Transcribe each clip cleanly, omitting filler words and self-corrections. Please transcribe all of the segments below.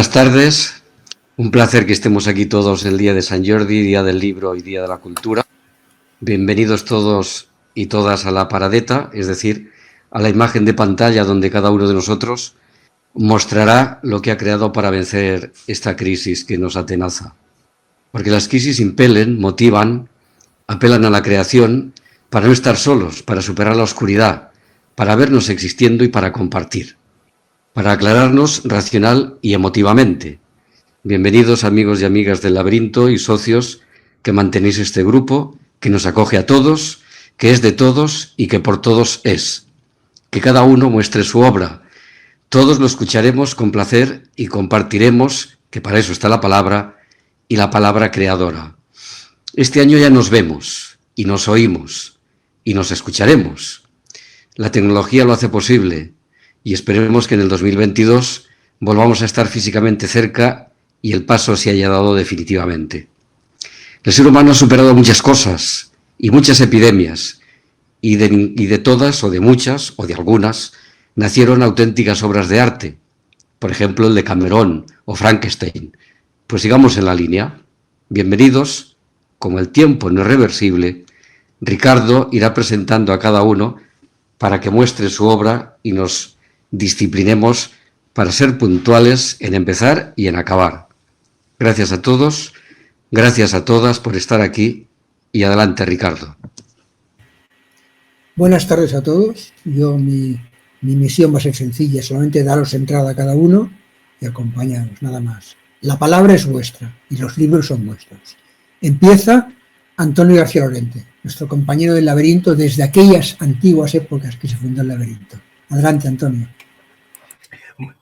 Buenas tardes, un placer que estemos aquí todos el día de Sant Jordi, Día del Libro y Día de la Cultura. Bienvenidos todos y todas a la paradeta, es decir, a la imagen de pantalla donde cada uno de nosotros mostrará lo que ha creado para vencer esta crisis que nos atenaza. Porque las crisis impelen, motivan, apelan a la creación para no estar solos, para superar la oscuridad, para vernos existiendo y para compartir, para aclararnos racional y emotivamente. Bienvenidos amigos y amigas del Laberinto y socios que mantenéis este grupo, que nos acoge a todos, que es de todos y que por todos es. Que cada uno muestre su obra. Todos lo escucharemos con placer y compartiremos, que para eso está la palabra, y la palabra creadora. Este año ya nos vemos, y nos oímos, y nos escucharemos. La tecnología lo hace posible, y esperemos que en el 2022 volvamos a estar físicamente cerca y el paso se haya dado definitivamente. El ser humano ha superado muchas cosas y muchas epidemias, y de todas, o de muchas, o de algunas, nacieron auténticas obras de arte. Por ejemplo, el de Cameron o Frankenstein. Pues sigamos en la línea. Bienvenidos. Como el tiempo no es reversible, Ricardo irá presentando a cada uno para que muestre su obra y nos disciplinemos para ser puntuales en empezar y en acabar. Gracias a todos, gracias a todas por estar aquí y adelante, Ricardo. Buenas tardes a todos. Mi misión va a ser sencilla, solamente daros entrada a cada uno y acompañaros, nada más. La palabra es vuestra y los libros son vuestros. Empieza Antonio García Lorente, nuestro compañero del Laberinto desde aquellas antiguas épocas que se fundó el Laberinto. Adelante, Antonio.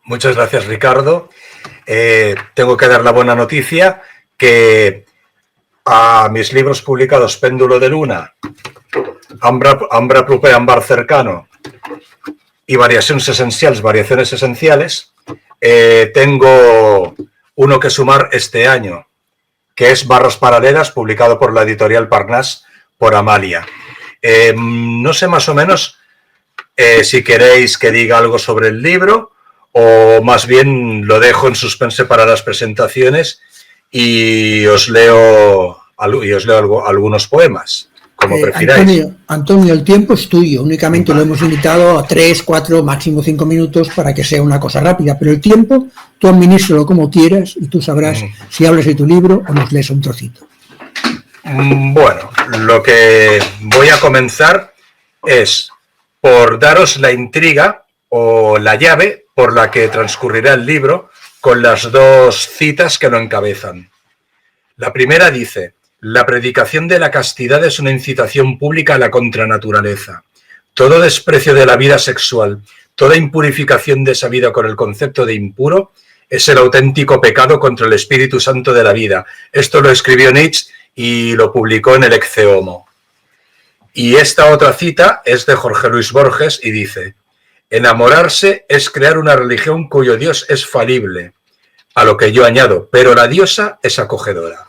Muchas gracias, Ricardo. Tengo que dar la buena noticia que a mis libros publicados Péndulo de Luna, Ambra propera en bar cercano y Variaciones esenciales, tengo uno que sumar este año, que es Barras paralelas, publicado por la editorial Parnás por Amalia. No sé más o menos si queréis que diga algo sobre el libro o más bien lo dejo en suspense para las presentaciones y os leo algunos poemas, como prefiráis. Antonio, el tiempo es tuyo, únicamente lo hemos limitado a 3, 4, máximo 5 minutos para que sea una cosa rápida, pero el tiempo tú administralo como quieras y tú sabrás si hablas de tu libro o nos lees un trocito. Bueno, lo que voy a comenzar es por daros la intriga o la llave por la que transcurrirá el libro con las dos citas que lo encabezan. La primera dice: la predicación de la castidad es una incitación pública a la contranaturaleza. Todo desprecio de la vida sexual, toda impurificación de esa vida con el concepto de impuro, es el auténtico pecado contra el Espíritu Santo de la vida. Esto lo escribió Nietzsche y lo publicó en el Ecce Homo. Y esta otra cita es de Jorge Luis Borges y dice: enamorarse es crear una religión cuyo Dios es falible, a lo que yo añado, pero la diosa es acogedora.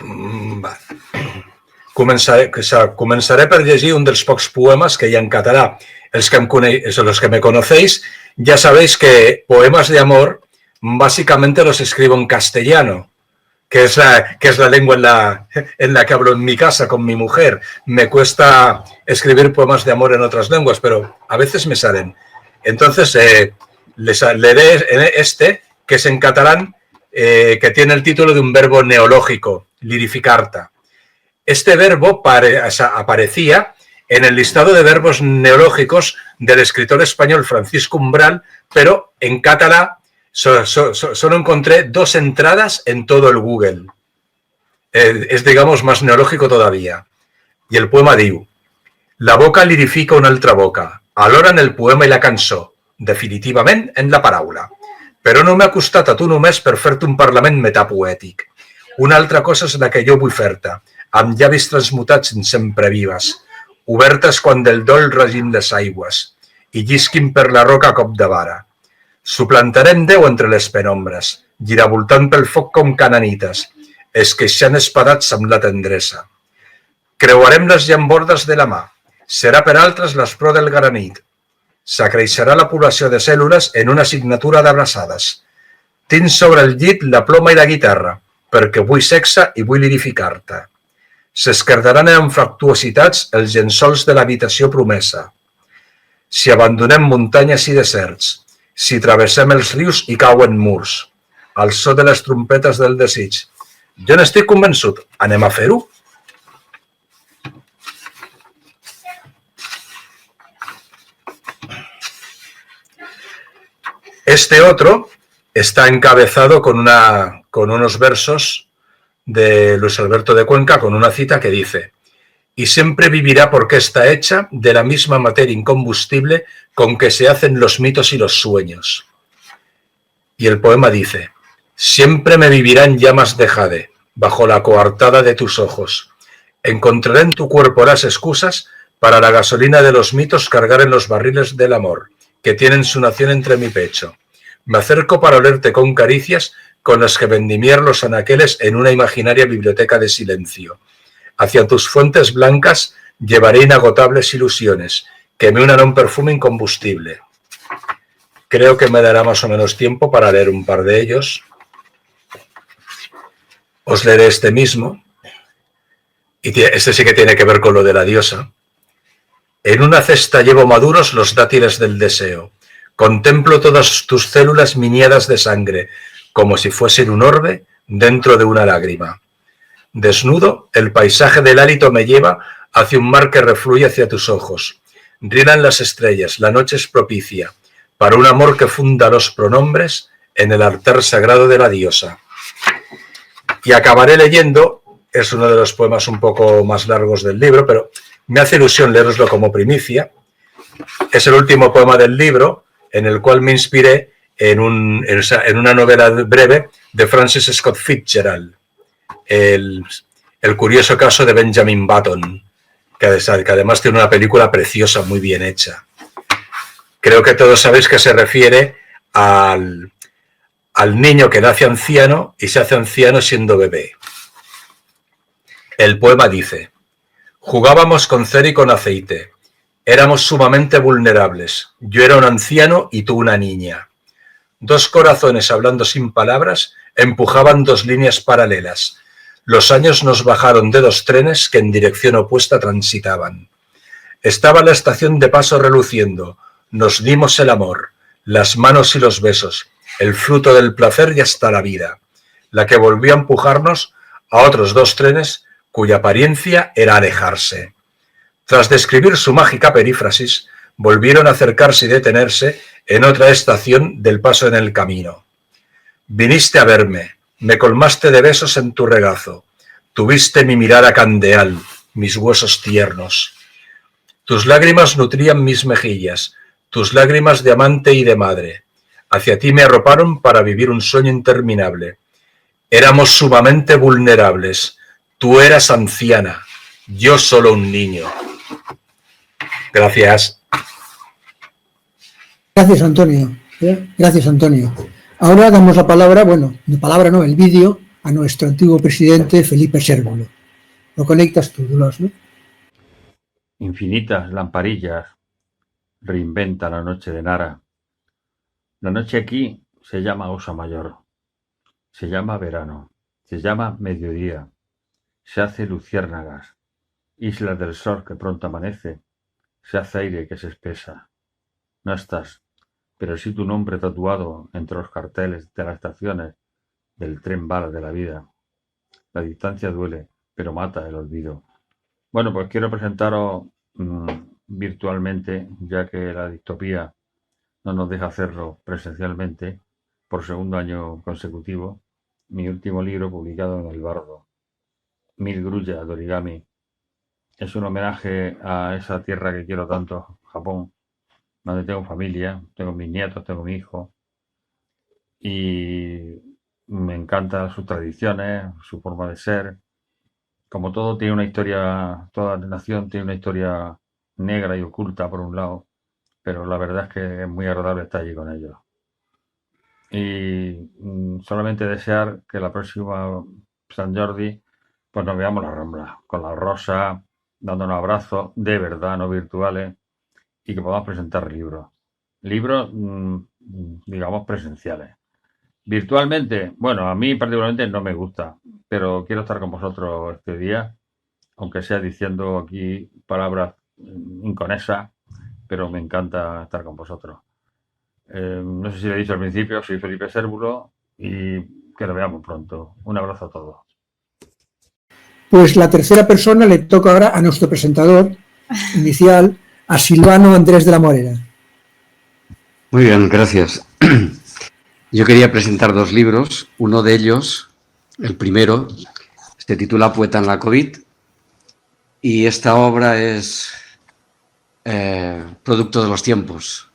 Vale. Començaré per llegir un dels pocs poemes que hi ha en català. Los que me conocéis ya sabéis que poemas de amor básicamente los escribo en castellano, que es la lengua en la que hablo en mi casa con mi mujer. Me cuesta escribir poemas de amor en otras lenguas, pero a veces me salen. Entonces les leeré este, que es en catalán, que tiene el título de un verbo neológico, lirificarta. Este verbo aparecía en el listado de verbos neológicos del escritor español Francisco Umbral, pero en catalán solo encontré 2 entradas en todo el Google. Es, digamos, más neológico todavía. I el poema diu: la boca lirifica una altra boca, alhora en el poema i la cançó, definitivament en la paraula. Però no m'ha costat a tu només per fer-te un parlament metapoètic. Una altra cosa és la que jo vull fer-te, amb llavis transmutats en sempre vives, obertes quan del dol regim les aigües, i llisquin per la roca a cop de vara. Suplantarem Déu entre les penombres, giravoltant pel foc com cananites, esqueixant espadats amb la tendresa. Creuarem les llambordes de la mà. Serà per altres l'espror del granit. S'acreixerà la població de cèl·lules en una signatura d'abraçades. Tinc sobre el llit la ploma i la guitarra, perquè vull sexe i vull lirificar-te. S'esquerdaran amb fractuositats els llençols de l'habitació promesa. Si abandonem muntanyes i deserts, si travessem els rius i cauen murs, al so de les trompetes del desig. Jo n'estic convençut. Anem a fer-ho? Este otro está encabezado con unos versos de Luis Alberto de Cuenca, con una cita que dice: y siempre vivirá porque está hecha de la misma materia incombustible con que se hacen los mitos y los sueños. Y el poema dice: siempre me vivirán llamas de jade, bajo la coartada de tus ojos. Encontraré en tu cuerpo las excusas para la gasolina de los mitos cargar en los barriles del amor, que tienen su nación entre mi pecho. Me acerco para olerte con caricias con las que vendimiar los anaqueles en una imaginaria biblioteca de silencio. Hacia tus fuentes blancas llevaré inagotables ilusiones que me unan a un perfume incombustible. Creo que me dará más o menos tiempo para leer un par de ellos. Os leeré este mismo. Y este sí que tiene que ver con lo de la diosa. En una cesta llevo maduros los dátiles del deseo. Contemplo todas tus células miniadas de sangre, como si fuesen un orbe dentro de una lágrima. Desnudo, el paisaje del hálito me lleva hacia un mar que refluye hacia tus ojos. Rielan las estrellas, la noche es propicia, para un amor que funda los pronombres en el altar sagrado de la diosa. Y acabaré leyendo, es uno de los poemas un poco más largos del libro, pero me hace ilusión leeroslo como primicia. Es el último poema del libro, en el cual me inspiré en una novela breve de Francis Scott Fitzgerald, el curioso caso de Benjamin Button, que además tiene una película preciosa, muy bien hecha. Creo que todos sabéis que se refiere al niño que nace anciano y se hace anciano siendo bebé. El poema dice: jugábamos con cera y con aceite. Éramos sumamente vulnerables. Yo era un anciano y tú una niña. Dos corazones hablando sin palabras empujaban dos líneas paralelas. Los años nos bajaron de dos trenes que en dirección opuesta transitaban. Estaba la estación de paso reluciendo. Nos dimos el amor, las manos y los besos, el fruto del placer y hasta la vida, la que volvió a empujarnos a otros dos trenes cuya apariencia era alejarse. Tras describir su mágica perífrasis, volvieron a acercarse y detenerse en otra estación del paso en el camino. Viniste a verme, me colmaste de besos en tu regazo, tuviste mi mirada candeal, mis huesos tiernos. Tus lágrimas nutrían mis mejillas, tus lágrimas de amante y de madre. Hacia ti me arroparon para vivir un sueño interminable. Éramos sumamente vulnerables. Tú eras anciana, yo solo un niño. Gracias. Gracias, Antonio. Gracias, Antonio. Ahora damos la palabra, el vídeo, a nuestro antiguo presidente Felipe Sérvulo. Lo conectas tú, Dolors, ¿no? Infinitas lamparillas reinventa la noche de Nara. La noche aquí se llama Osa Mayor, se llama verano, se llama mediodía, se hace luciérnagas, isla del sol que pronto amanece, se hace aire que se espesa. No estás, pero sí tu nombre tatuado entre los carteles de las estaciones del tren bala de la vida. La distancia duele, pero mata el olvido. Bueno, pues quiero presentaros virtualmente, ya que la distopía no nos deja hacerlo presencialmente por segundo año consecutivo, mi último libro publicado en El Bardo, 1000 grullas de origami. Es un homenaje a esa tierra que quiero tanto, Japón, donde tengo familia, tengo mis nietos, tengo mi hijo, y me encantan sus tradiciones, su forma de ser. Como todo tiene una historia, toda nación tiene una historia negra y oculta por un lado, pero la verdad es que es muy agradable estar allí con ellos. Y solamente desear que la próxima San Jordi pues nos veamos la Rambla, con la rosa, dándonos abrazos de verdad, no virtuales, y que podamos presentar libros. Libros, digamos, presenciales. Virtualmente, bueno, a mí particularmente no me gusta, pero quiero estar con vosotros este día, aunque sea diciendo aquí palabras inconexas, pero me encanta estar con vosotros. No sé si lo he dicho al principio, soy Felipe Sérvulo y que lo veamos pronto. Un abrazo a todos. Pues la tercera persona le toca ahora a nuestro presentador inicial, a Silvano Andrés de la Morera. Muy bien, gracias. Yo quería presentar 2 libros. Uno de ellos, el primero, se titula Poeta en la COVID, y esta obra es producto de los tiempos,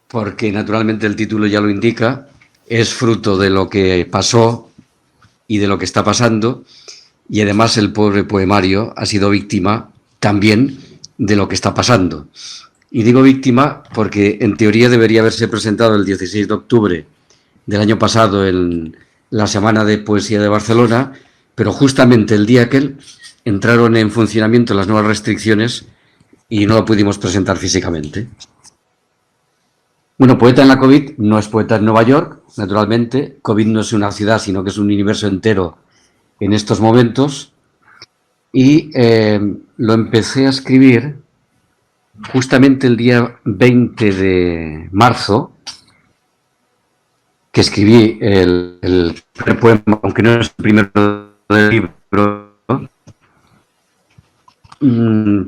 porque naturalmente el título ya lo indica, es fruto de lo que pasó y de lo que está pasando, y además el pobre poemario ha sido víctima también de lo que está pasando. Y digo víctima porque en teoría debería haberse presentado el 16 de octubre del año pasado en la Semana de Poesía de Barcelona, pero justamente el día aquel entraron en funcionamiento las nuevas restricciones y no lo pudimos presentar físicamente. Bueno, Poeta en la COVID no es poeta en Nueva York, naturalmente. COVID no es una ciudad, sino que es un universo entero en estos momentos. Y lo empecé a escribir justamente el día 20 de marzo, que escribí el primer poema, aunque no es el primero del libro,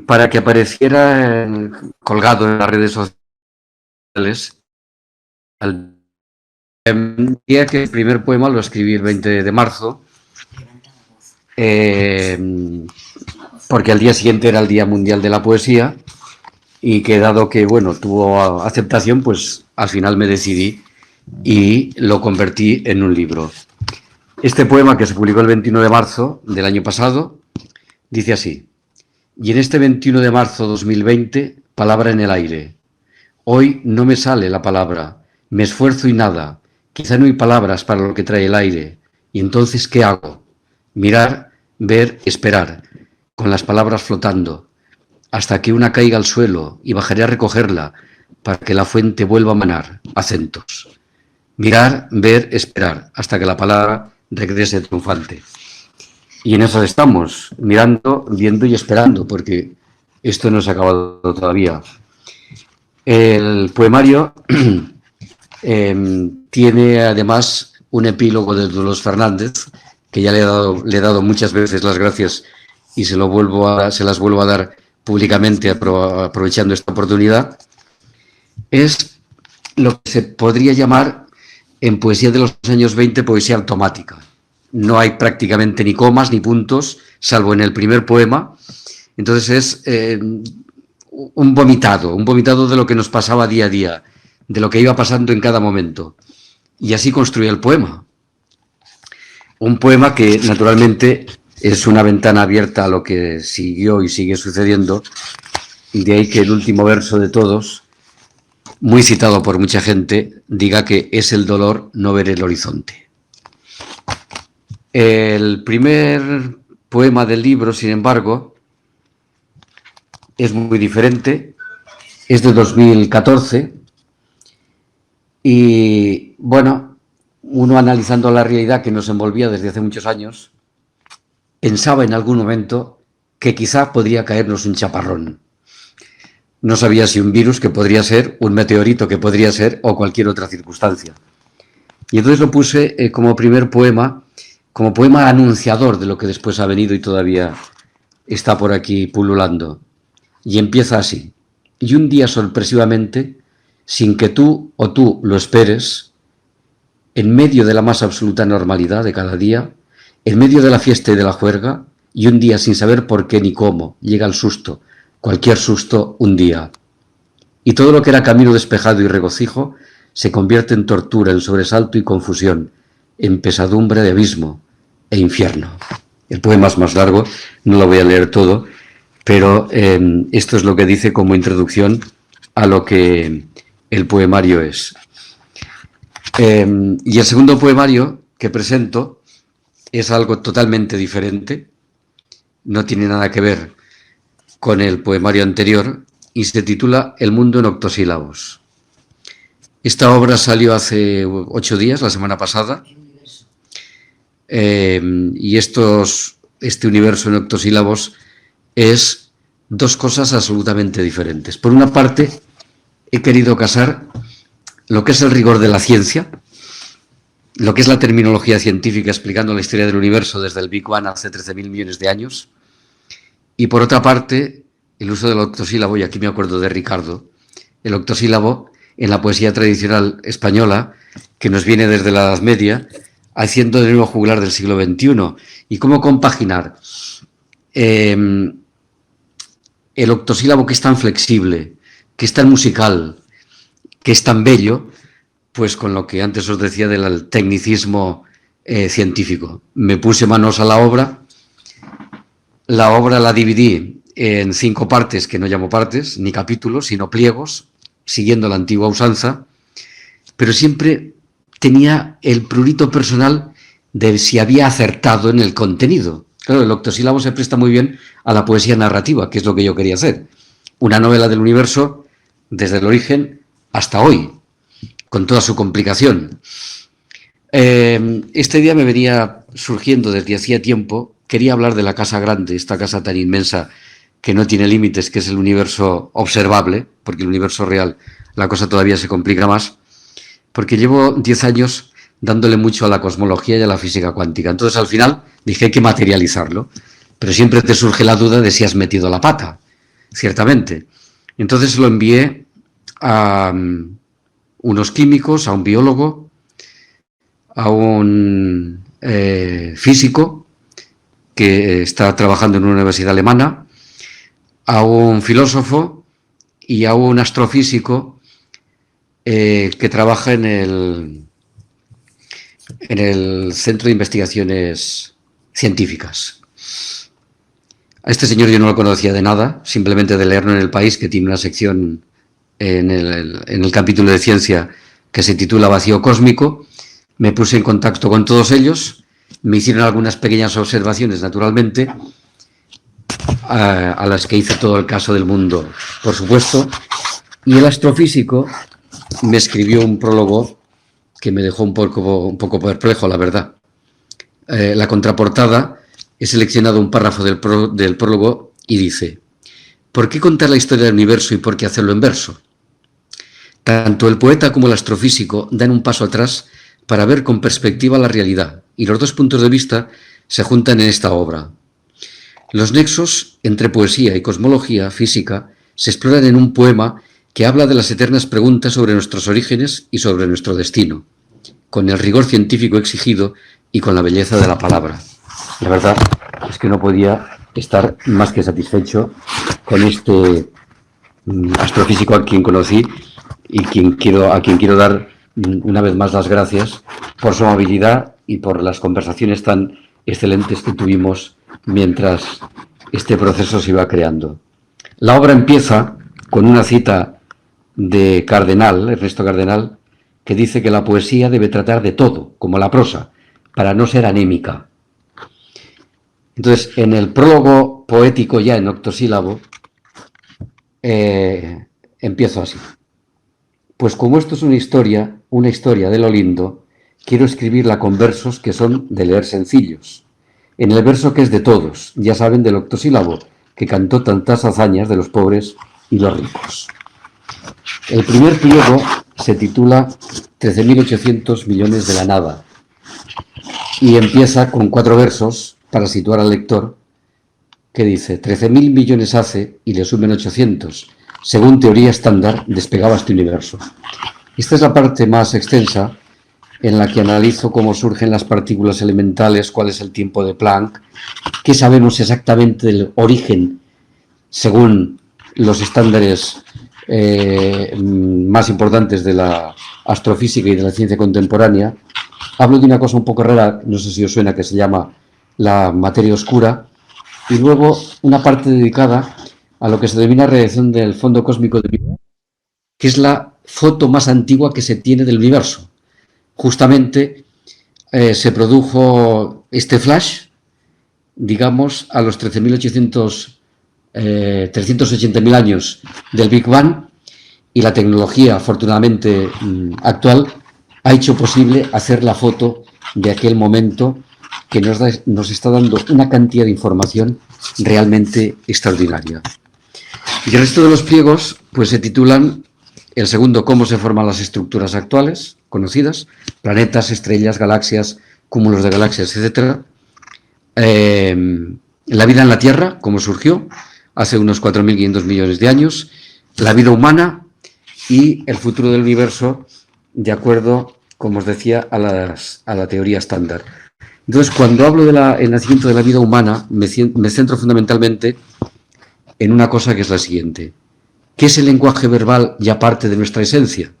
para que apareciera colgado en las redes sociales. Al día que el primer poema lo escribí el 20 de marzo, porque al día siguiente era el Día Mundial de la Poesía, y que dado que, bueno, tuvo aceptación, pues al final me decidí y lo convertí en un libro. Este poema, que se publicó el 21 de marzo del año pasado, dice así: y en este 21 de marzo 2020, palabra en el aire. Hoy no me sale la palabra, me esfuerzo y nada, quizá no hay palabras para lo que trae el aire. Y entonces, ¿qué hago? Mirar, ver, esperar, con las palabras flotando, hasta que una caiga al suelo y bajaré a recogerla para que la fuente vuelva a manar, acentos. Mirar, ver, esperar, hasta que la palabra regrese triunfante. Y en eso estamos, mirando, viendo y esperando, porque esto no se ha acabado todavía. El poemario tiene además un epílogo de Dolores Fernández, que ya le he dado muchas veces las gracias y se las vuelvo a dar públicamente aprovechando esta oportunidad. Es lo que se podría llamar en poesía de los años 20 poesía automática. No hay prácticamente ni comas ni puntos, salvo en el primer poema. Entonces es un vomitado de lo que nos pasaba día a día, de lo que iba pasando en cada momento. Y así construí el poema. Un poema que naturalmente es una ventana abierta a lo que siguió y sigue sucediendo, y de ahí que el último verso de todos, muy citado por mucha gente, diga que es el dolor no ver el horizonte. El primer poema del libro, sin embargo, es muy diferente, es de 2014, y bueno, uno analizando la realidad que nos envolvía desde hace muchos años, pensaba en algún momento que quizá podría caernos un chaparrón. No sabía si un virus, que podría ser, un meteorito, que podría ser, o cualquier otra circunstancia. Y entonces lo puse como primer poema, como poema anunciador de lo que después ha venido y todavía está por aquí pululando. Y empieza así: y un día sorpresivamente, sin que tú o tú lo esperes, en medio de la más absoluta normalidad de cada día, en medio de la fiesta y de la juerga, y un día sin saber por qué ni cómo, llega el susto, cualquier susto, un día. Y todo lo que era camino despejado y regocijo se convierte en tortura, en sobresalto y confusión, en pesadumbre de abismo e infierno. El poema es más largo, no lo voy a leer todo, pero esto es lo que dice como introducción a lo que el poemario es. Y el segundo poemario que presento es algo totalmente diferente. no tiene nada que ver con el poemario anterior y se titula El mundo en octosílabos. Esta obra salió hace 8 días, la semana pasada, y este universo en octosílabos es dos cosas absolutamente diferentes. Por una parte, he querido casar lo que es el rigor de la ciencia, lo que es la terminología científica explicando la historia del universo desde el Big Bang hace 13.000 millones de años, y por otra parte, el uso del octosílabo, y aquí me acuerdo de Ricardo, el octosílabo en la poesía tradicional española, que nos viene desde la Edad Media, haciendo de nuevo juglar del siglo XXI. ¿Y cómo compaginar el octosílabo que es tan flexible, que es tan musical, que es tan bello, pues con lo que antes os decía del tecnicismo científico? Me puse manos a la obra la dividí en 5 partes, que no llamo partes, ni capítulos, sino pliegos, siguiendo la antigua usanza, pero siempre tenía el prurito personal de si había acertado en el contenido. Claro, el octosílabo se presta muy bien a la poesía narrativa, que es lo que yo quería hacer. Una novela del universo desde el origen hasta hoy, con toda su complicación. Este día me venía surgiendo desde hacía tiempo, quería hablar de la casa grande, esta casa tan inmensa que no tiene límites, que es el universo observable, porque el universo real la cosa todavía se complica más, porque llevo 10 años dándole mucho a la cosmología y a la física cuántica. Entonces al final dije hay que materializarlo, pero siempre te surge la duda de si has metido la pata, ciertamente. Entonces lo envié a unos químicos, a un biólogo, a un físico que está trabajando en una universidad alemana, a un filósofo y a un astrofísico que trabaja en el Centro de Investigaciones Científicas. A este señor yo no lo conocía de nada, simplemente de leerlo en El País, que tiene una sección en el capítulo de ciencia que se titula Vacío Cósmico. Me puse en contacto con todos ellos, me hicieron algunas pequeñas observaciones, naturalmente, a las que hice todo el caso del mundo, por supuesto, y el astrofísico me escribió un prólogo que me dejó un poco perplejo, la verdad. La contraportada, he seleccionado un párrafo del prólogo y dice: ¿por qué contar la historia del universo y por qué hacerlo en verso? Tanto el poeta como el astrofísico dan un paso atrás para ver con perspectiva la realidad, y los dos puntos de vista se juntan en esta obra. Los nexos entre poesía y cosmología física se exploran en un poema que habla de las eternas preguntas sobre nuestros orígenes y sobre nuestro destino, con el rigor científico exigido y con la belleza de la palabra. La verdad es que no podía estar más que satisfecho con este astrofísico a quien conocí y a quien quiero dar una vez más las gracias por su amabilidad y por las conversaciones tan excelentes que tuvimos mientras este proceso se iba creando. La obra empieza con una cita de Cardenal, Ernesto Cardenal, que dice que la poesía debe tratar de todo, como la prosa, para no ser anémica. Entonces, en el prólogo poético ya en octosílabo, empiezo así. Pues como esto es una historia de lo lindo, quiero escribirla con versos que son de leer sencillos. En el verso que es de todos, ya saben, del octosílabo, que cantó tantas hazañas de los pobres y los ricos. El primer pliego se titula 13.800 millones de la nada y empieza con 4 versos para situar al lector, que dice: 13.000 millones hace y le sumen 800. Según teoría estándar, despegaba este universo. Esta es la parte más extensa en la que analizo cómo surgen las partículas elementales, cuál es el tiempo de Planck, qué sabemos exactamente del origen según los estándares más importantes de la astrofísica y de la ciencia contemporánea. Hablo de una cosa un poco rara, no sé si os suena, que se llama la materia oscura, y luego una parte dedicada a lo que se denomina radiación del fondo cósmico de Big Bang, que es la foto más antigua que se tiene del universo. Justamente se produjo este flash digamos, a los 380.000 años del Big Bang, y la tecnología, afortunadamente actual, ha hecho posible hacer la foto de aquel momento que nos está dando una cantidad de información realmente extraordinaria. Y el resto de los pliegos pues se titulan: el segundo, cómo se forman las estructuras actuales conocidas, planetas, estrellas, galaxias, cúmulos de galaxias, etc. La vida en la Tierra, cómo surgió hace unos 4.500 millones de años, la vida humana y el futuro del universo, de acuerdo, como os decía, a la teoría estándar. Entonces, cuando hablo del nacimiento de la vida humana, me centro fundamentalmente en una cosa que es la siguiente: ¿qué es el lenguaje verbal y aparte de nuestra esencia?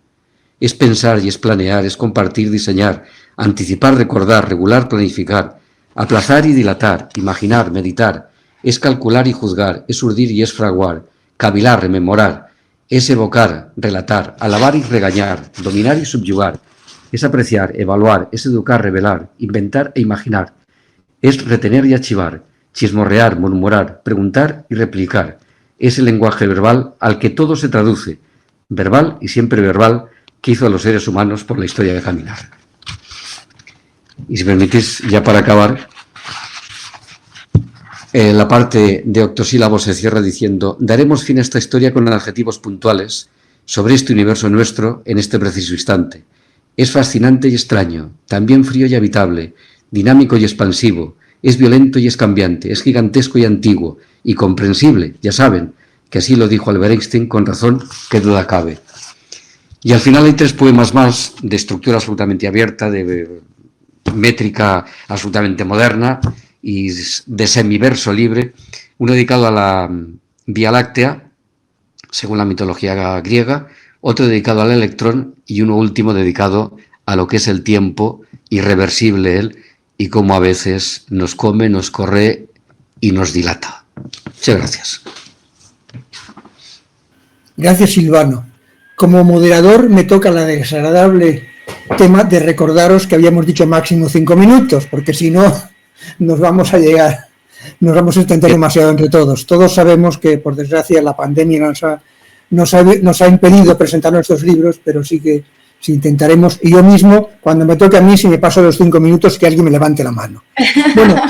Es pensar y es planear, es compartir, diseñar, anticipar, recordar, regular, planificar, aplazar y dilatar, imaginar, meditar, es calcular y juzgar, es urdir y es fraguar, cavilar, rememorar, es evocar, relatar, alabar y regañar, dominar y subyugar, es apreciar, evaluar, es educar, revelar, inventar e imaginar, es retener y archivar, chismorrear, murmurar, preguntar y replicar. Es el lenguaje verbal al que todo se traduce, verbal y siempre verbal, que hizo a los seres humanos por la historia de caminar. Y si me permitís, ya para acabar, la parte de octosílabos se cierra diciendo: daremos fin a esta historia con adjetivos puntuales sobre este universo nuestro en este preciso instante. Es fascinante y extraño, también frío y habitable, dinámico y expansivo, es violento y es cambiante, es gigantesco y antiguo, y comprensible, ya saben, que así lo dijo Albert Einstein con razón, que duda cabe. Y al final hay 3 poemas más de estructura absolutamente abierta, de métrica absolutamente moderna y de semiverso libre, uno dedicado a la Vía Láctea, según la mitología griega, otro dedicado al electrón y uno último dedicado a lo que es el tiempo, irreversible él, y cómo a veces nos come, nos corre y nos dilata. Muchas gracias. Gracias, Silvano. Como moderador me toca la desagradable tema de recordaros que habíamos dicho máximo 5 minutos, porque si no nos vamos a extender demasiado entre todos. Todos sabemos que, por desgracia, la pandemia nos ha impedido presentar nuestros libros, pero sí que si intentaremos, y yo mismo, cuando me toque a mí, si me paso los 5 minutos, que alguien me levante la mano. Bueno,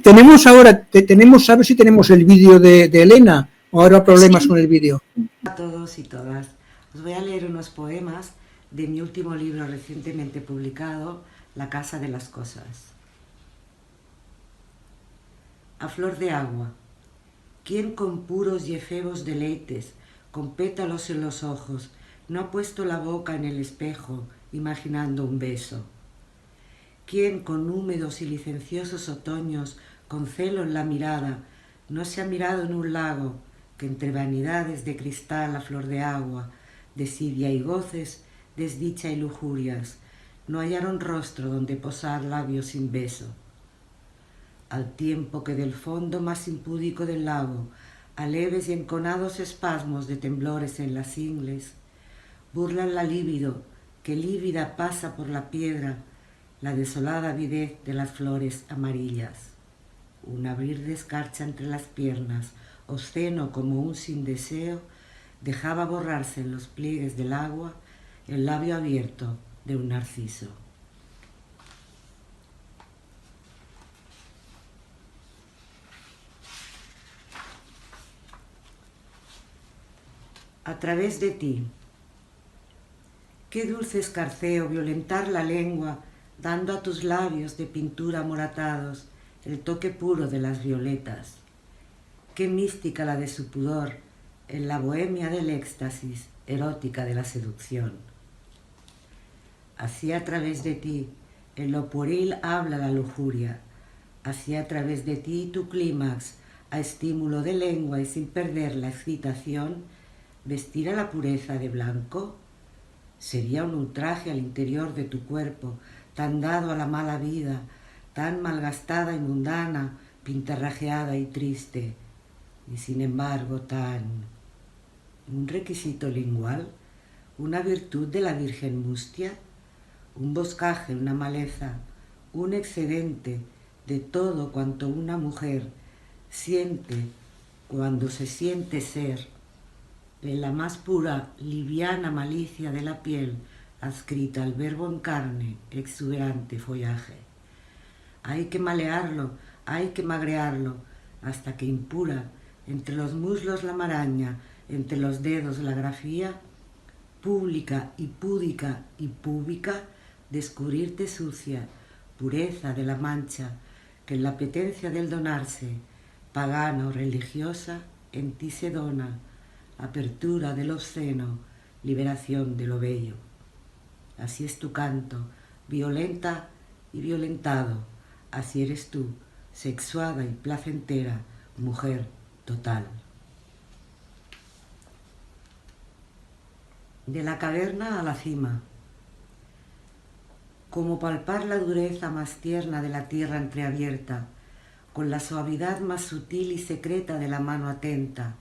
tenemos ahora, a ver si tenemos el vídeo de Elena, o habrá problemas con el vídeo. A todos y todas, os voy a leer unos poemas de mi último libro recientemente publicado, La Casa de las Cosas. A flor de agua, ¿quién con puros y efebos deleites, con pétalos en los ojos, no ha puesto la boca en el espejo, imaginando un beso? ¿Quién con húmedos y licenciosos otoños, con celo en la mirada, no se ha mirado en un lago que entre vanidades de cristal a flor de agua, desidia y goces, desdicha y lujurias, no hallaron rostro donde posar labios sin beso? Al tiempo que del fondo más impúdico del lago, a leves y enconados espasmos de temblores en las ingles, burlan la lívido que lívida pasa por la piedra, la desolada avidez de las flores amarillas. Un abrir de escarcha entre las piernas, obsceno como un sin deseo, dejaba borrarse en los pliegues del agua el labio abierto de un narciso. A través de ti. Qué dulce escarceo violentar la lengua, dando a tus labios de pintura amoratados el toque puro de las violetas. Qué mística la de su pudor, en la bohemia del éxtasis, erótica de la seducción. Así a través de ti, en lo pueril habla la lujuria, así a través de ti tu clímax, a estímulo de lengua y sin perder la excitación, vestir a la pureza de blanco. Sería un ultraje al interior de tu cuerpo, tan dado a la mala vida, tan malgastada y mundana, pintarrajeada y triste, y sin embargo tan... un requisito lingual, una virtud de la virgen mustia, un boscaje, una maleza, un excedente, de todo cuanto una mujer siente cuando se siente ser, en la más pura, liviana malicia de la piel adscrita al verbo en carne, exuberante follaje. Hay que malearlo, hay que magrearlo, hasta que impura, entre los muslos la maraña, entre los dedos la grafía, pública y púdica y púbica, descubrirte sucia, pureza de la mancha, que en la apetencia del donarse, pagana o religiosa, en ti se dona, apertura del obsceno, liberación de lo bello. Así es tu canto, violenta y violentado, así eres tú, sexuada y placentera, mujer total. De la caverna a la cima. Como palpar la dureza más tierna de la tierra entreabierta, con la suavidad más sutil y secreta de la mano atenta,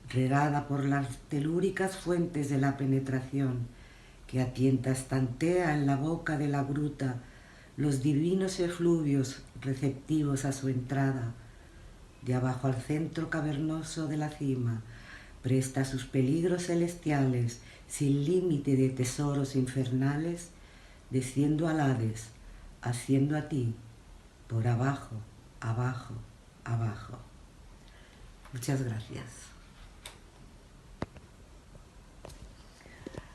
regada por las telúricas fuentes de la penetración, que a tientas tantea en la boca de la gruta los divinos efluvios receptivos a su entrada, de abajo al centro cavernoso de la cima, presta sus peligros celestiales sin límite de tesoros infernales, desciendo al Hades, haciendo a ti, por abajo, abajo, abajo. Muchas gracias.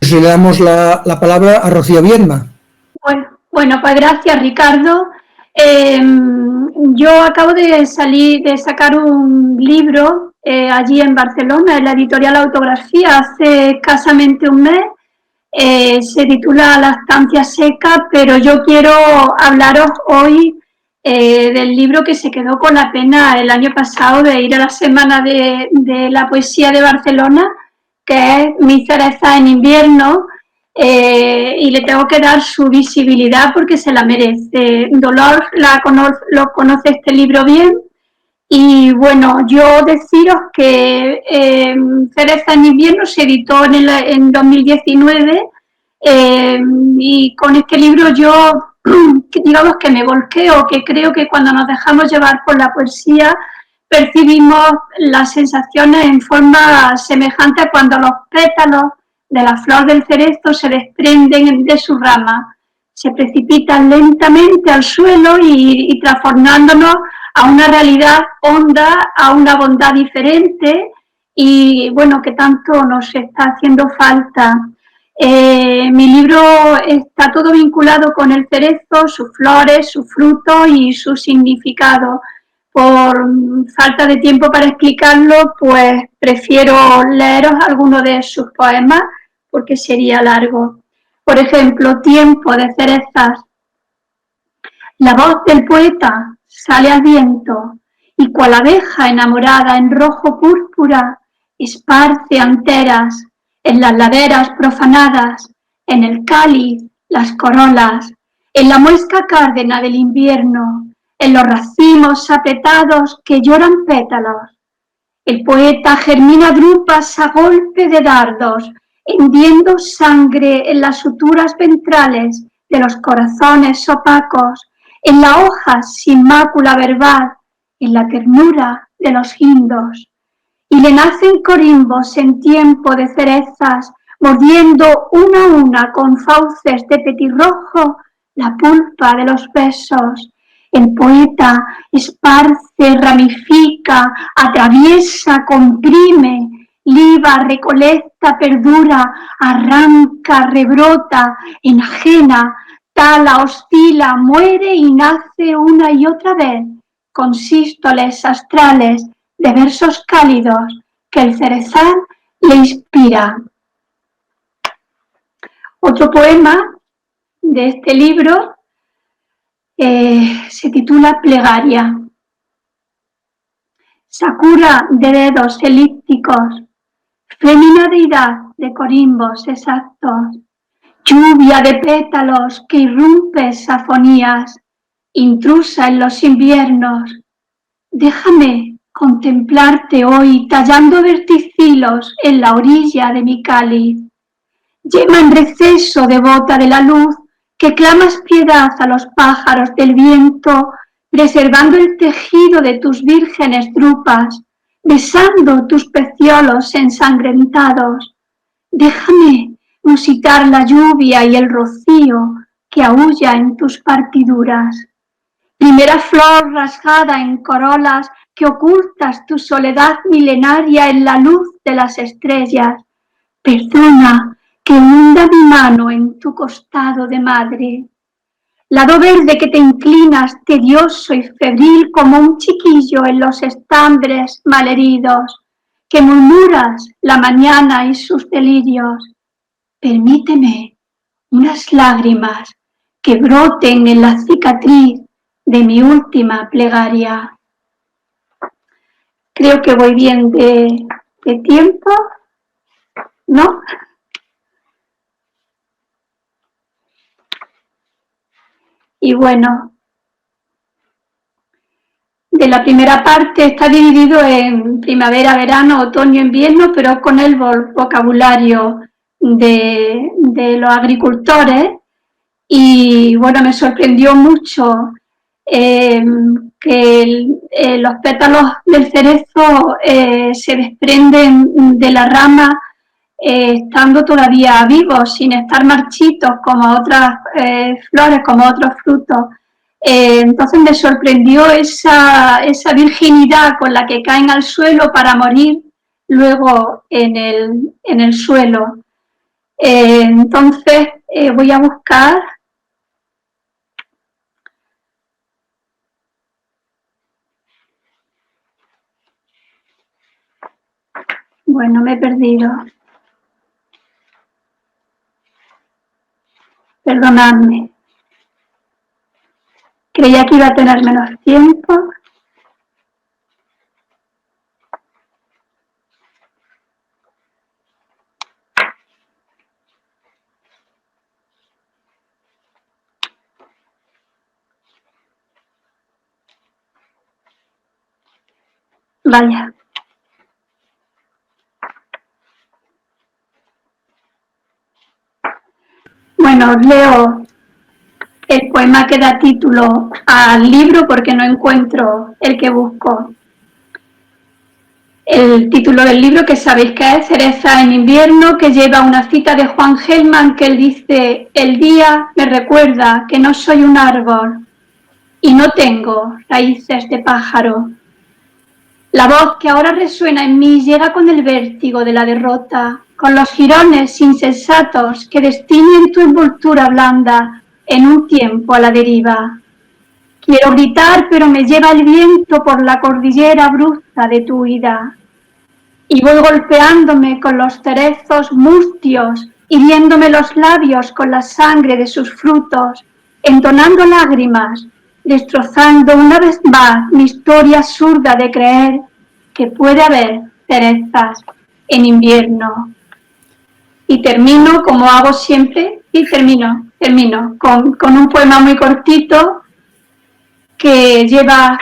Le damos la palabra a Rocío Viedma. Bueno, pues gracias, Ricardo. Yo acabo de sacar un libro allí en Barcelona, en la editorial Autografía, hace escasamente un mes. Se titula La estancia seca, pero yo quiero hablaros hoy del libro que se quedó con la pena el año pasado de ir a la Semana de la Poesía de Barcelona, que es Mi cereza en invierno, y le tengo que dar su visibilidad porque se la merece. Dolor lo conoce este libro bien. Y bueno, yo deciros que Cereza en invierno se editó en 2019 y con este libro yo, digamos que me volqueo, que creo que cuando nos dejamos llevar por la poesía percibimos las sensaciones en forma semejante a cuando los pétalos de la flor del cerezo se desprenden de su rama, se precipitan lentamente al suelo y transformándonos a una realidad honda, a una bondad diferente y bueno, que tanto nos está haciendo falta. Mi libro está todo vinculado con el cerezo, sus flores, sus frutos y su significado. Por falta de tiempo para explicarlo, pues prefiero leeros algunos de sus poemas porque sería largo. Por ejemplo, Tiempo de cerezas. La voz del poeta sale al viento y cual abeja enamorada en rojo púrpura esparce anteras en las laderas profanadas, en el cáliz las corolas, en la muesca cárdena del invierno, en los racimos apretados que lloran pétalos. El poeta germina drupas a golpe de dardos, hendiendo sangre en las suturas ventrales de los corazones opacos, en la hoja sin mácula verbal, en la ternura de los guindos. Y le nacen corimbos en tiempo de cerezas, mordiendo una a una con fauces de petirrojo la pulpa de los besos. El poeta esparce, ramifica, atraviesa, comprime, liba, recolecta, perdura, arranca, rebrota, enajena, tala, oscila, muere y nace una y otra vez, con sístoles astrales de versos cálidos que el cerezal le inspira. Otro poema de este libro se titula Plegaria. Sakura de dedos elípticos, fémina deidad de corimbos exactos, lluvia de pétalos que irrumpe safonías, intrusa en los inviernos. Déjame contemplarte hoy tallando verticilos en la orilla de mi cáliz. Yema en receso devota de la luz, que clamas piedad a los pájaros del viento, preservando el tejido de tus vírgenes drupas, besando tus peciolos ensangrentados. Déjame musitar la lluvia y el rocío que aúlla en tus partiduras. Primera flor rasgada en corolas que ocultas tu soledad milenaria en la luz de las estrellas. Perdona que hunda mi mano en tu costado de madre. Lado verde que te inclinas, tedioso y febril como un chiquillo en los estambres malheridos, que murmuras la mañana y sus delirios. Permíteme unas lágrimas que broten en la cicatriz de mi última plegaria. Creo que voy bien de tiempo, ¿no? Y bueno, de la primera parte está dividido en primavera, verano, otoño, invierno, pero con el vocabulario de los agricultores. Y bueno, me sorprendió mucho que los pétalos del cerezo se desprenden de la rama estando todavía vivos, sin estar marchitos como otras flores, como otros frutos. Entonces me sorprendió esa virginidad con la que caen al suelo para morir luego en el suelo. Entonces voy a buscar. Bueno, me he perdido. Perdonadme. Creía que iba a tener menos tiempo. Vaya. Bueno, os leo el poema que da título al libro porque no encuentro el que busco. El título del libro, que sabéis que es Cereza en invierno, que lleva una cita de Juan Gelman, que él dice: el día me recuerda que no soy un árbol y no tengo raíces de pájaro. La voz que ahora resuena en mí llega con el vértigo de la derrota, con los jirones insensatos que destiñen tu envoltura blanda en un tiempo a la deriva. Quiero gritar, pero me lleva el viento por la cordillera abrupta de tu huida. Y voy golpeándome con los cerezos mustios, hiriéndome los labios con la sangre de sus frutos, entonando lágrimas, destrozando una vez más mi historia absurda de creer que puede haber cerezas en invierno. Y termino, como hago siempre, y termino con un poema muy cortito que lleva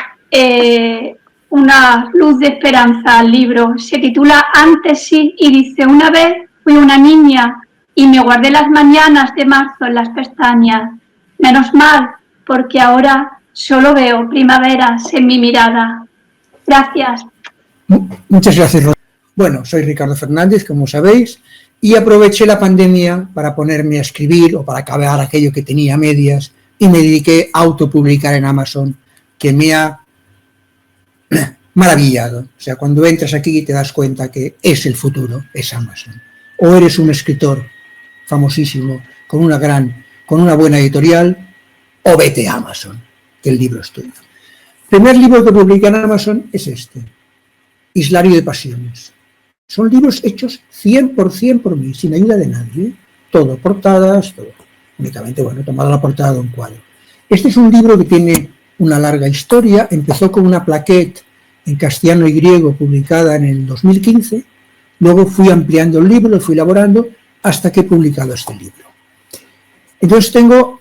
una luz de esperanza al libro. Se titula Antes sí, y dice: una vez fui una niña y me guardé las mañanas de marzo en las pestañas. Menos mal, porque ahora solo veo primaveras en mi mirada. Gracias. Muchas gracias, Rosa. Bueno, soy Ricardo Fernández, como sabéis, y aproveché la pandemia para ponerme a escribir o para acabar aquello que tenía a medias, y me dediqué a autopublicar en Amazon, que me ha maravillado. O sea, cuando entras aquí te das cuenta que es el futuro, es Amazon. O eres un escritor famosísimo con una buena editorial, o vete a Amazon, que el libro es tuyo. El primer libro que publiqué en Amazon es este, Islario de Pasiones. Son libros hechos 100% por mí, sin ayuda de nadie. Todo, portadas, todo. Únicamente, bueno, he tomado la portada de un cuadro. Este es un libro que tiene una larga historia. Empezó con una plaquette en castellano y griego publicada en el 2015. Luego fui ampliando el libro, lo fui elaborando hasta que he publicado este libro. Entonces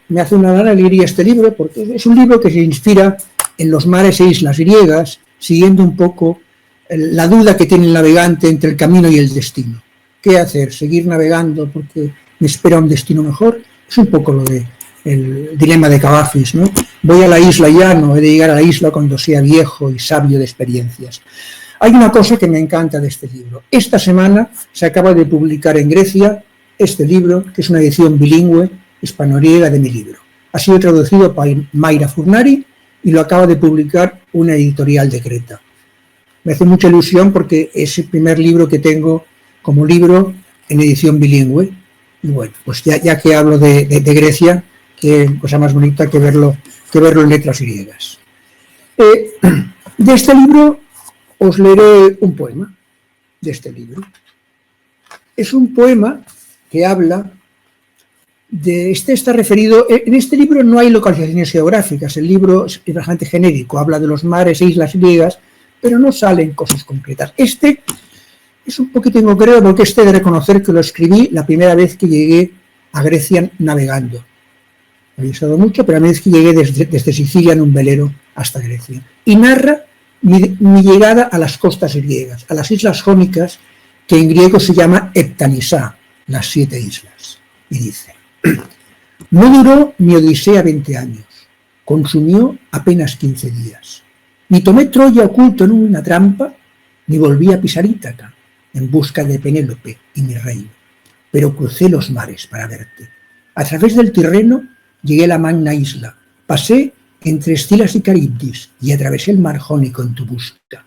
me hace una gran alegría este libro, porque es un libro que se inspira en los mares e islas griegas, siguiendo un poco la duda que tiene el navegante entre el camino y el destino. ¿Qué hacer? ¿Seguir navegando porque me espera un destino mejor? Es un poco lo del dilema de Cavafis, ¿no? voy a la isla ya, no he de llegar a la isla cuando sea viejo y sabio de experiencias. Hay una cosa que me encanta de este libro. Esta semana se acaba de publicar en Grecia este libro, que es una edición bilingüe hispano-griega de mi libro. Ha sido traducido por Mayra Furnari y lo acaba de publicar una editorial de Creta. Me hace mucha ilusión porque es el primer libro que tengo como libro en edición bilingüe. Y bueno, pues ya que hablo de Grecia, qué cosa más bonita que verlo en letras griegas. De este libro os leeré un poema de este libro. Es un poema que habla de... está referido... En este libro no hay localizaciones geográficas, el libro es bastante genérico, habla de los mares e islas griegas, pero no salen cosas concretas. Este es un poquito inconcreto porque he de reconocer que lo escribí la primera vez que llegué a Grecia navegando. Había estado mucho, pero la primera vez que llegué desde Sicilia en un velero hasta Grecia. Y narra mi llegada a las costas griegas, a las islas jónicas, que en griego se llama Heptanisa, las 7 islas. Y dice: no duró mi odisea 20 años, consumió apenas 15 días. Ni tomé Troya oculto en una trampa, ni volví a pisar Ítaca en busca de Penélope y mi reino, pero crucé los mares para verte. A través del Tirreno llegué a la magna isla, pasé entre Escilas y Caribdis y atravesé el mar Jónico en tu busca.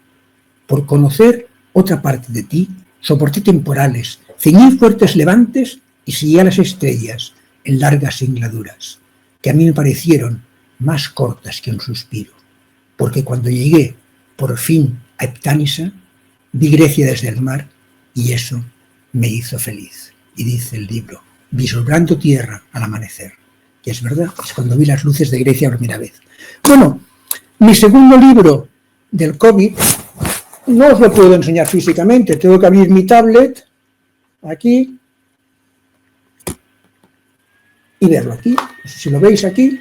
Por conocer otra parte de ti, soporté temporales, ceñí fuertes levantes y seguí a las estrellas en largas singladuras, que a mí me parecieron más cortas que un suspiro, porque cuando llegué por fin a Heptánisa, vi Grecia desde el mar y eso me hizo feliz. Y dice el libro: vislumbrando tierra al amanecer. Y es verdad, es cuando vi las luces de Grecia por primera vez. Bueno, mi segundo libro del COVID no os lo puedo enseñar físicamente, tengo que abrir mi tablet aquí y verlo aquí. No sé si lo veis aquí,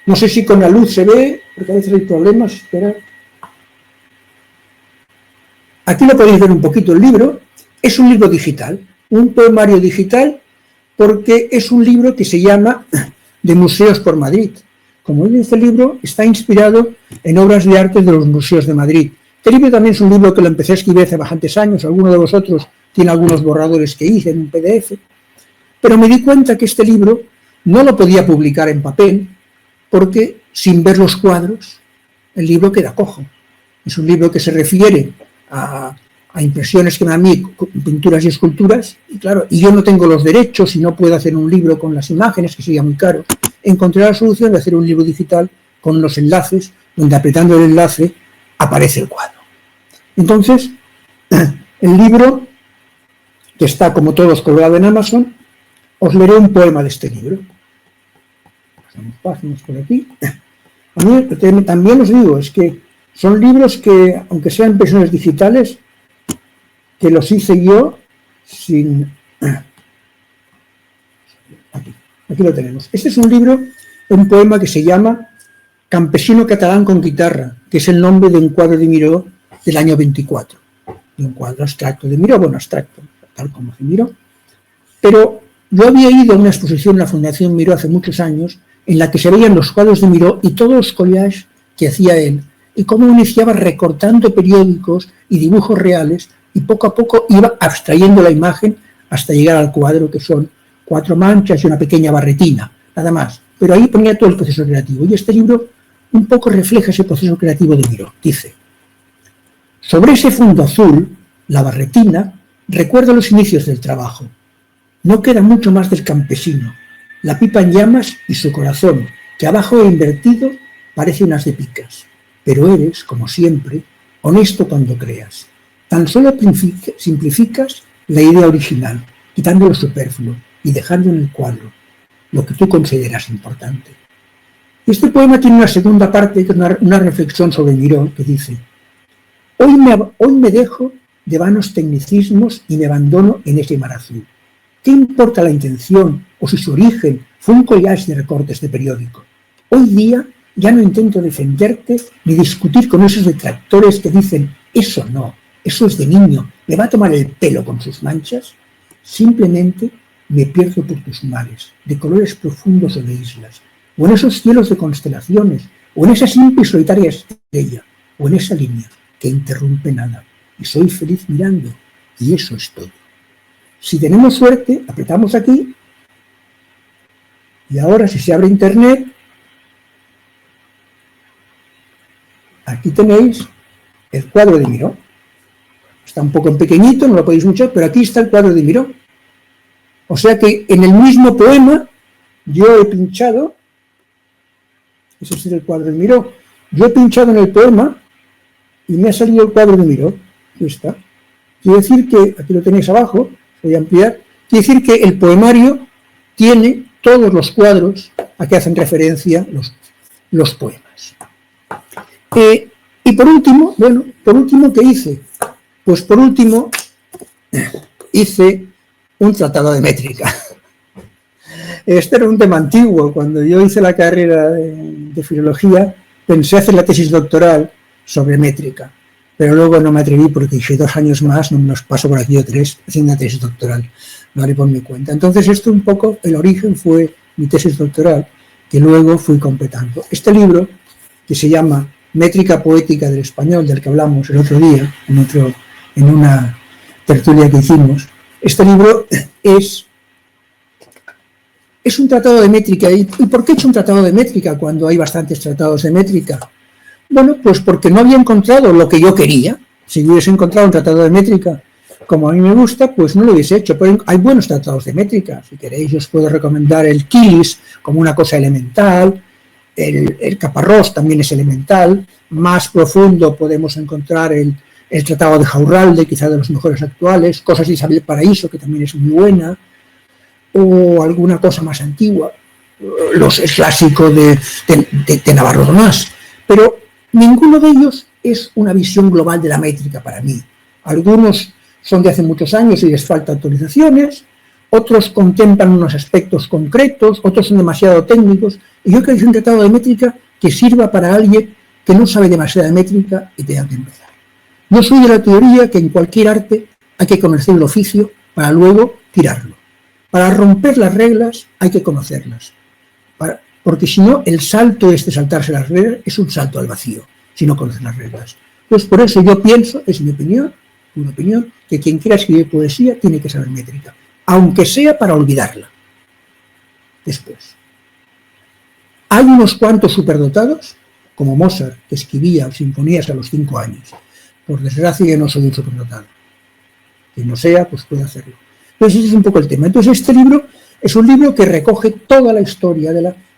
no sé si con la luz se ve, porque a veces hay problemas. Espera. Aquí lo podéis ver un poquito el libro. Es un libro digital, un poemario digital, porque es un libro que se llama De Museos por Madrid. Como dice el libro, está inspirado en obras de arte de los museos de Madrid. Este libro también es un libro que lo empecé a escribir hace bastantes años. Alguno de vosotros tiene algunos borradores que hice en un PDF. Pero me di cuenta que este libro no lo podía publicar en papel porque sin ver los cuadros el libro queda cojo. Es un libro que se refiere a impresiones que me dan a mí, pinturas y esculturas, y claro, y yo no tengo los derechos y no puedo hacer un libro con las imágenes, que sería muy caro. Encontré la solución de hacer un libro digital con los enlaces, donde apretando el enlace aparece el cuadro. Entonces, el libro, que está como todos colgado en Amazon, os leeré un poema de este libro. Pasamos páginas por aquí. A mí también os digo, es que son libros que, aunque sean versiones digitales, que los hice yo sin... Aquí lo tenemos. Este es un libro, un poema que se llama Campesino catalán con guitarra, que es el nombre de un cuadro de Miró del año 24. De un cuadro abstracto de Miró, bueno, abstracto, tal como de Miró. Pero yo había ido a una exposición en la Fundación Miró hace muchos años, en la que se veían los cuadros de Miró y todos los collages que hacía él, y cómo iniciaba recortando periódicos y dibujos reales, y poco a poco iba abstrayendo la imagen hasta llegar al cuadro, que son 4 manchas y una pequeña barretina, nada más. Pero ahí ponía todo el proceso creativo. Y este libro un poco refleja ese proceso creativo de Miró. Dice: sobre ese fondo azul, la barretina, recuerda los inicios del trabajo. No queda mucho más del campesino, la pipa en llamas y su corazón, que abajo e invertido parece unas de picas. Pero eres, como siempre, honesto cuando creas. Tan solo simplificas la idea original, quitando lo superfluo y dejando en el cuadro lo que tú consideras importante. Este poema tiene una segunda parte, que es una reflexión sobre Miró, que dice: hoy me dejo de vanos tecnicismos y me abandono en ese mar azul. ¿Qué importa la intención o si su origen fue un collage de recortes de periódico? Hoy día ya no intento defenderte ni discutir con esos detractores que dicen: eso no, eso es de niño, me va a tomar el pelo con sus manchas. Simplemente me pierdo por tus mares, de colores profundos o de islas, o en esos cielos de constelaciones, o en esa simple y solitaria estrella, o en esa línea que interrumpe nada. Y soy feliz mirando, y eso es todo. Si tenemos suerte, apretamos aquí, y ahora si se abre internet, aquí tenéis el cuadro de Miró. Está un poco en pequeñito, no lo podéis mucho, pero aquí está el cuadro de Miró. O sea que en el mismo poema yo he pinchado, ese es el cuadro de Miró, yo he pinchado en el poema y me ha salido el cuadro de Miró. Aquí está. Quiere decir que, aquí lo tenéis abajo, voy a ampliar, quiere decir que el poemario tiene todos los cuadros a que hacen referencia los poemas. Y por último, ¿qué hice? Pues por último, hice un tratado de métrica. Este era un tema antiguo. Cuando yo hice la carrera de filología, pensé hacer la tesis doctoral sobre métrica, pero luego no me atreví porque dije 2 años más, no nos paso por aquí o 3, haciendo una tesis doctoral, lo haré por mi cuenta. Entonces esto un poco, el origen fue mi tesis doctoral, que luego fui completando. Este libro, que se llama Métrica Poética del Español, del que hablamos el otro día, en una tertulia que hicimos, este libro es un tratado de métrica. ¿Y por qué he hecho un tratado de métrica cuando hay bastantes tratados de métrica? Bueno, pues porque no había encontrado lo que yo quería. Si hubiese encontrado un tratado de métrica como a mí me gusta, pues no lo hubiese hecho. Pero hay buenos tratados de métrica. Si queréis, os puedo recomendar el Quilis como una cosa elemental. El Caparrós también es elemental. Más profundo podemos encontrar el Tratado de Jaurralde, quizá de los mejores actuales. Cosas de Isabel Paraíso, que también es muy buena. O alguna cosa más antigua. El clásico de Navarro Donás. Pero ninguno de ellos es una visión global de la métrica para mí. Algunos son de hace muchos años y les faltan actualizaciones, otros contemplan unos aspectos concretos, otros son demasiado técnicos, y yo creo que es un tratado de métrica que sirva para alguien que no sabe demasiado de métrica y tenga que empezar. Yo soy de la teoría que en cualquier arte hay que conocer el oficio para luego tirarlo. Para romper las reglas hay que conocerlas, porque si no, el salto saltarse las reglas es un salto al vacío, si no conoces las reglas. Entonces, por eso yo pienso, es mi opinión, una opinión, que quien quiera escribir poesía tiene que saber métrica, aunque sea para olvidarla después. Hay unos cuantos superdotados, como Mozart, que escribía sinfonías a los 5 años. Por desgracia, yo no soy un superdotado. Quien no sea, pues puede hacerlo. Entonces, ese es un poco el tema. Entonces, este libro es un libro que recoge toda la historia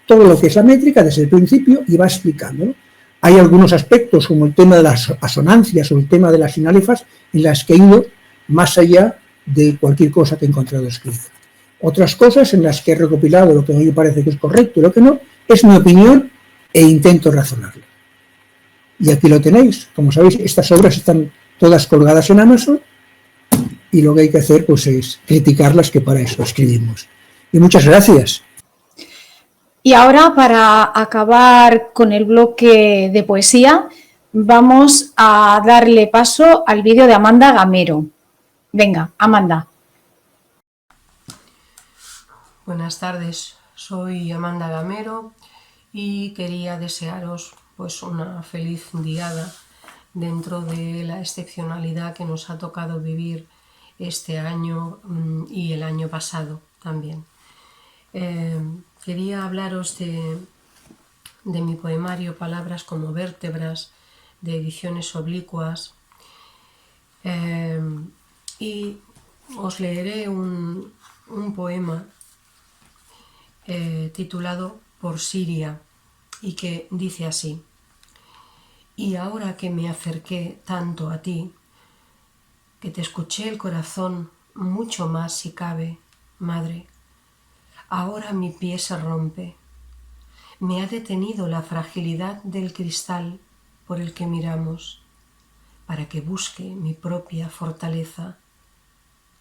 todo lo que es la métrica desde el principio y va explicándolo. Hay algunos aspectos, como el tema de las asonancias o el tema de las sinálefas, en las que he ido más allá de cualquier cosa que he encontrado escrita. Otras cosas en las que he recopilado lo que a mí me parece que es correcto y lo que no, es mi opinión e intento razonarlo. Y aquí lo tenéis. Como sabéis, estas obras están todas colgadas en Amazon y lo que hay que hacer pues es criticarlas, que para eso escribimos. Y muchas gracias. Y ahora, para acabar con el bloque de poesía, vamos a darle paso al vídeo de Amanda Gamero. Venga, Amanda. Buenas tardes, soy Amanda Gamero y quería desearos pues una feliz diada dentro de la excepcionalidad que nos ha tocado vivir este año y el año pasado también. Quería hablaros de mi poemario Palabras como vértebras, de Ediciones Oblicuas, y os leeré un poema titulado Por Siria, y que dice así: y ahora que me acerqué tanto a ti, que te escuché el corazón mucho más si cabe, madre, ahora mi pie se rompe, me ha detenido la fragilidad del cristal por el que miramos, para que busque mi propia fortaleza,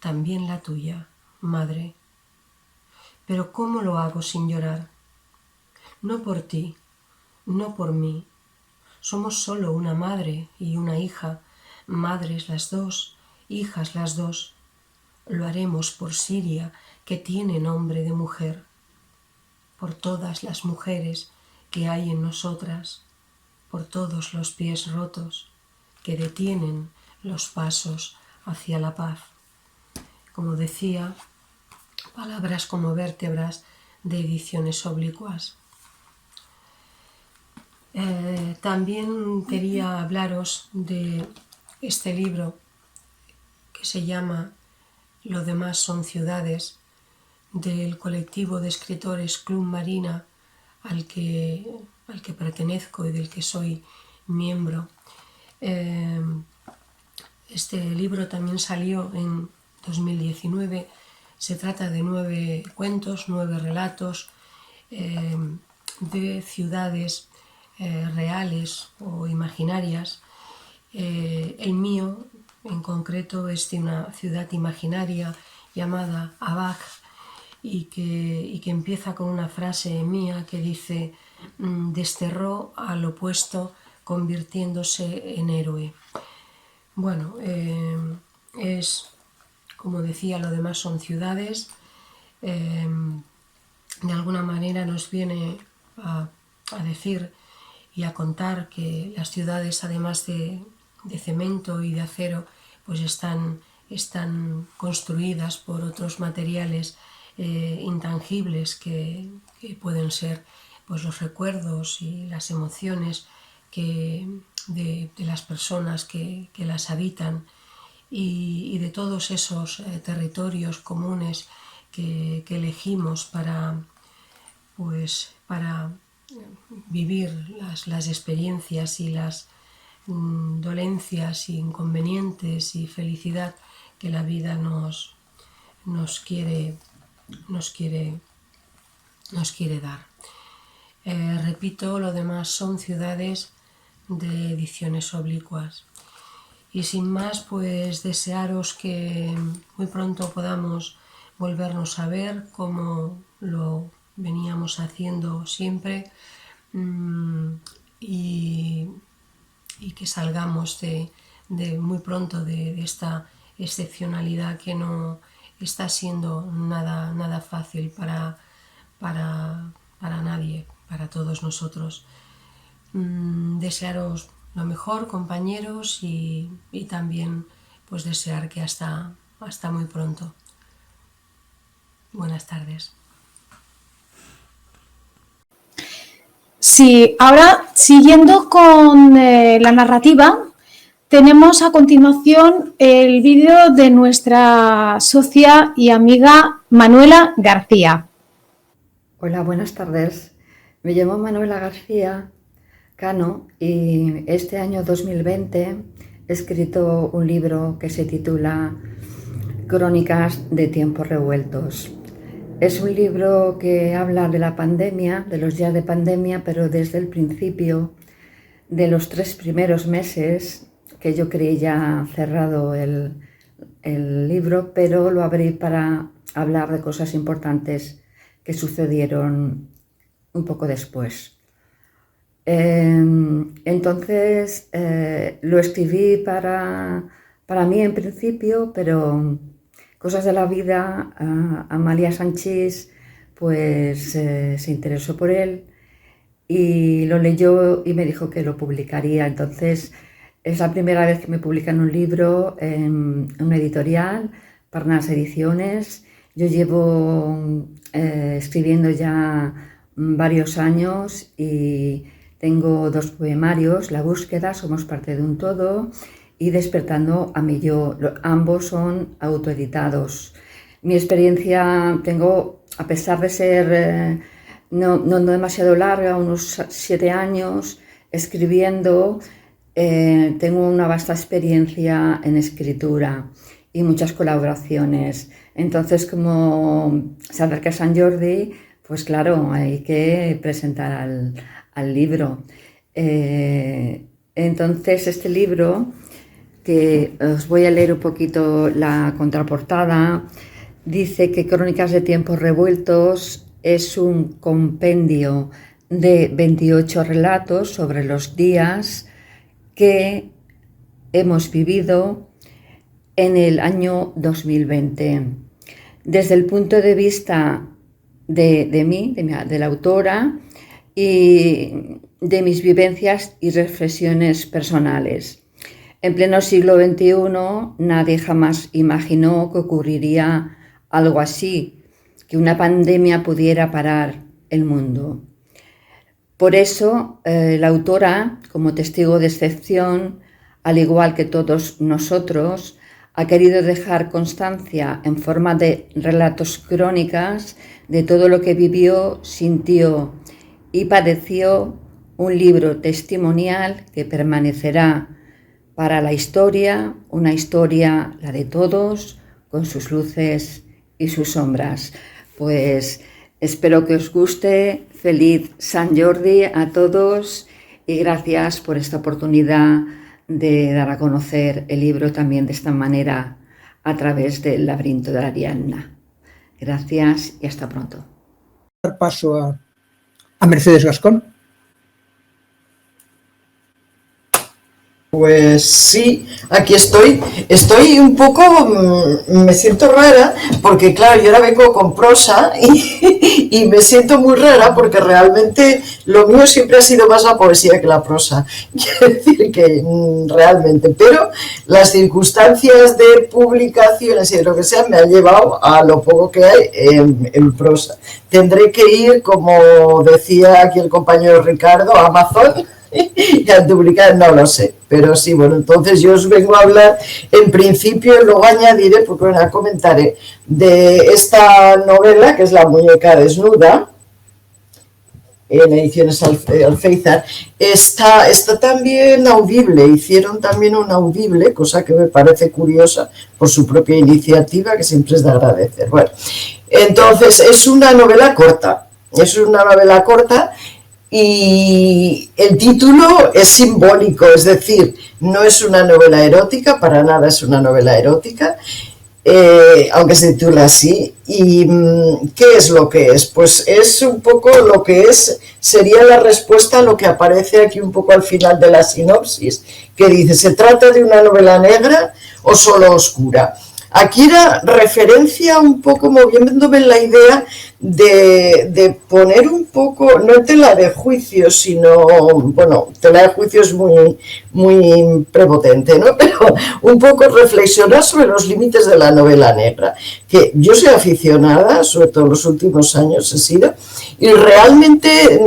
también la tuya, madre. Pero ¿cómo lo hago sin llorar? No por ti, no por mí. Somos solo una madre y una hija, madres las dos, hijas las dos. Lo haremos por Siria, que tiene nombre de mujer. por todas las mujeres que hay en nosotras, por todos los pies rotos que detienen los pasos hacia la paz. Como decía, Palabras como vértebras de Ediciones Oblicuas. También quería hablaros de este libro que se llama Lo demás son ciudades, del colectivo de escritores Club Marina al que pertenezco y del que soy miembro. Este libro también salió en 2019. Se trata de 9 cuentos, 9 relatos de ciudades reales o imaginarias. El mío, en concreto, es de una ciudad imaginaria llamada Abaj y que empieza con una frase mía que dice: desterró al opuesto convirtiéndose en héroe. Bueno, es, como decía, lo demás son ciudades. De alguna manera nos viene a decir y a contar que las ciudades, además de cemento y de acero, pues están construidas por otros materiales intangibles que pueden ser pues los recuerdos y las emociones de las personas que las habitan y de todos esos territorios comunes que elegimos para vivir las experiencias y las dolencias, inconvenientes y felicidad que la vida nos quiere dar. Repito, lo demás son ciudades de Ediciones Oblicuas. Y sin más, pues desearos que muy pronto podamos volvernos a ver como lo veníamos haciendo siempre, y que salgamos de muy pronto de esta excepcionalidad que no está siendo nada fácil para nadie, para todos nosotros. Desearos lo mejor, compañeros, y también pues desear que hasta muy pronto. Buenas tardes. Sí, ahora siguiendo con la narrativa, tenemos a continuación el vídeo de nuestra socia y amiga Manuela García. Hola, buenas tardes. Me llamo Manuela García Cano y este año 2020 he escrito un libro que se titula Crónicas de tiempos revueltos. Es un libro que habla de la pandemia, de los días de pandemia, pero desde el principio, de los 3 primeros meses, que yo creí ya cerrado el libro, pero lo abrí para hablar de cosas importantes que sucedieron un poco después. Entonces lo escribí para mí en principio, pero cosas de la vida, Amalia Sanchís pues se interesó por él y lo leyó y me dijo que lo publicaría. Entonces es la primera vez que me publican un libro en una editorial, Parnas Ediciones. Yo llevo escribiendo ya varios años y tengo 2 poemarios, La búsqueda, Somos parte de un todo, y Despertando a mi yo. Ambos son autoeditados. Mi experiencia tengo, a pesar de ser no demasiado larga, unos 7 años escribiendo, tengo una vasta experiencia en escritura y muchas colaboraciones. Entonces, como se acerca San Jordi, pues claro, hay que presentar al libro. Entonces, este libro, que os voy a leer un poquito la contraportada, dice que Crónicas de tiempos revueltos es un compendio de 28 relatos sobre los días que hemos vivido en el año 2020. Desde el punto de vista de mí, de la autora, y de mis vivencias y reflexiones personales. En pleno siglo XXI nadie jamás imaginó que ocurriría algo así, que una pandemia pudiera parar el mundo. Por eso la autora, como testigo de excepción, al igual que todos nosotros, ha querido dejar constancia en forma de relatos crónicas de todo lo que vivió, sintió y padeció, un libro testimonial que permanecerá para la historia, una historia, la de todos, con sus luces y sus sombras. Pues espero que os guste. Feliz Sant Jordi a todos y gracias por esta oportunidad de dar a conocer el libro también de esta manera a través del laberinto de Ariadna. Gracias y hasta pronto. Dar paso a Mercedes Gascón. Pues sí, aquí estoy. Estoy un poco, me siento rara porque claro, yo ahora vengo con prosa y me siento muy rara porque realmente lo mío siempre ha sido más la poesía que la prosa. Quiero decir que realmente, pero las circunstancias de publicaciones y de lo que sea me han llevado a lo poco que hay en prosa. Tendré que ir, como decía aquí el compañero Ricardo, a Amazon y al duplicar, no lo sé, pero sí, bueno, entonces yo os vengo a hablar en principio, luego añadiré, porque bueno, comentaré de esta novela que es La muñeca desnuda, en ediciones Alféizar. Está también audible, hicieron también un audible, cosa que me parece curiosa por su propia iniciativa, que siempre es de agradecer. Bueno, entonces es una novela corta, y el título es simbólico, es decir, no es una novela erótica, para nada es una novela erótica, aunque se titula así. ¿Y qué es lo que es? Pues es un poco lo que es, sería la respuesta a lo que aparece aquí un poco al final de la sinopsis, que dice, ¿se trata de una novela negra o solo oscura? Aquí era referencia un poco, moviéndome en la idea de poner un poco, no tela de juicio, sino, bueno, tela de juicio es muy prepotente, ¿no? Pero un poco reflexionar sobre los límites de la novela negra, que yo soy aficionada, sobre todo en los últimos años he sido, y realmente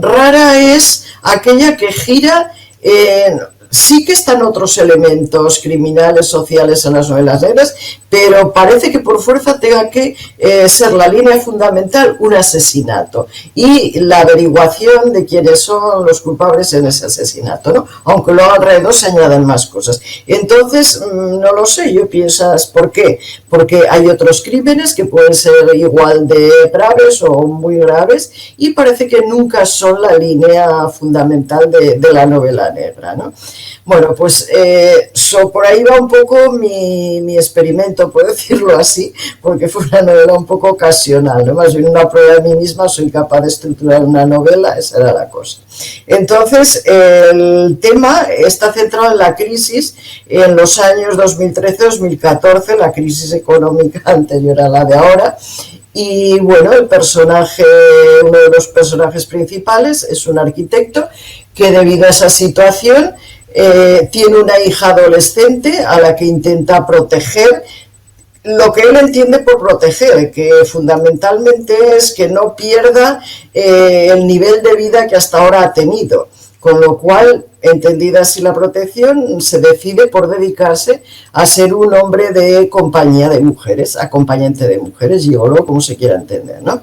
rara es aquella que gira sí que están otros elementos criminales, sociales en las novelas negras, pero parece que por fuerza tenga que ser la línea fundamental un asesinato y la averiguación de quiénes son los culpables en ese asesinato, ¿no? Aunque luego alrededor se añadan más cosas. Entonces, no lo sé, yo piensas, ¿por qué? Porque hay otros crímenes que pueden ser igual de graves o muy graves y parece que nunca son la línea fundamental de la novela negra, ¿no? Bueno, pues por ahí va un poco mi experimento, puedo decirlo así, porque fue una novela un poco ocasional, ¿no? Más bien una prueba de mí misma, soy capaz de estructurar una novela, esa era la cosa. Entonces, el tema está centrado en la crisis en los años 2013-2014, la crisis económica anterior a la de ahora. Y bueno, uno de los personajes principales es un arquitecto que debido a esa situación tiene una hija adolescente a la que intenta proteger, lo que él entiende por proteger, que fundamentalmente es que no pierda el nivel de vida que hasta ahora ha tenido, con lo cual, entendida así la protección, se decide por dedicarse a ser un hombre de compañía de mujeres, acompañante de mujeres, gigoló, como se quiera entender, ¿no?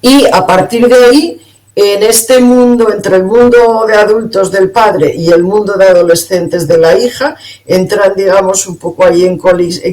Y a partir de ahí, en este mundo, entre el mundo de adultos del padre y el mundo de adolescentes de la hija, entran, digamos, un poco ahí en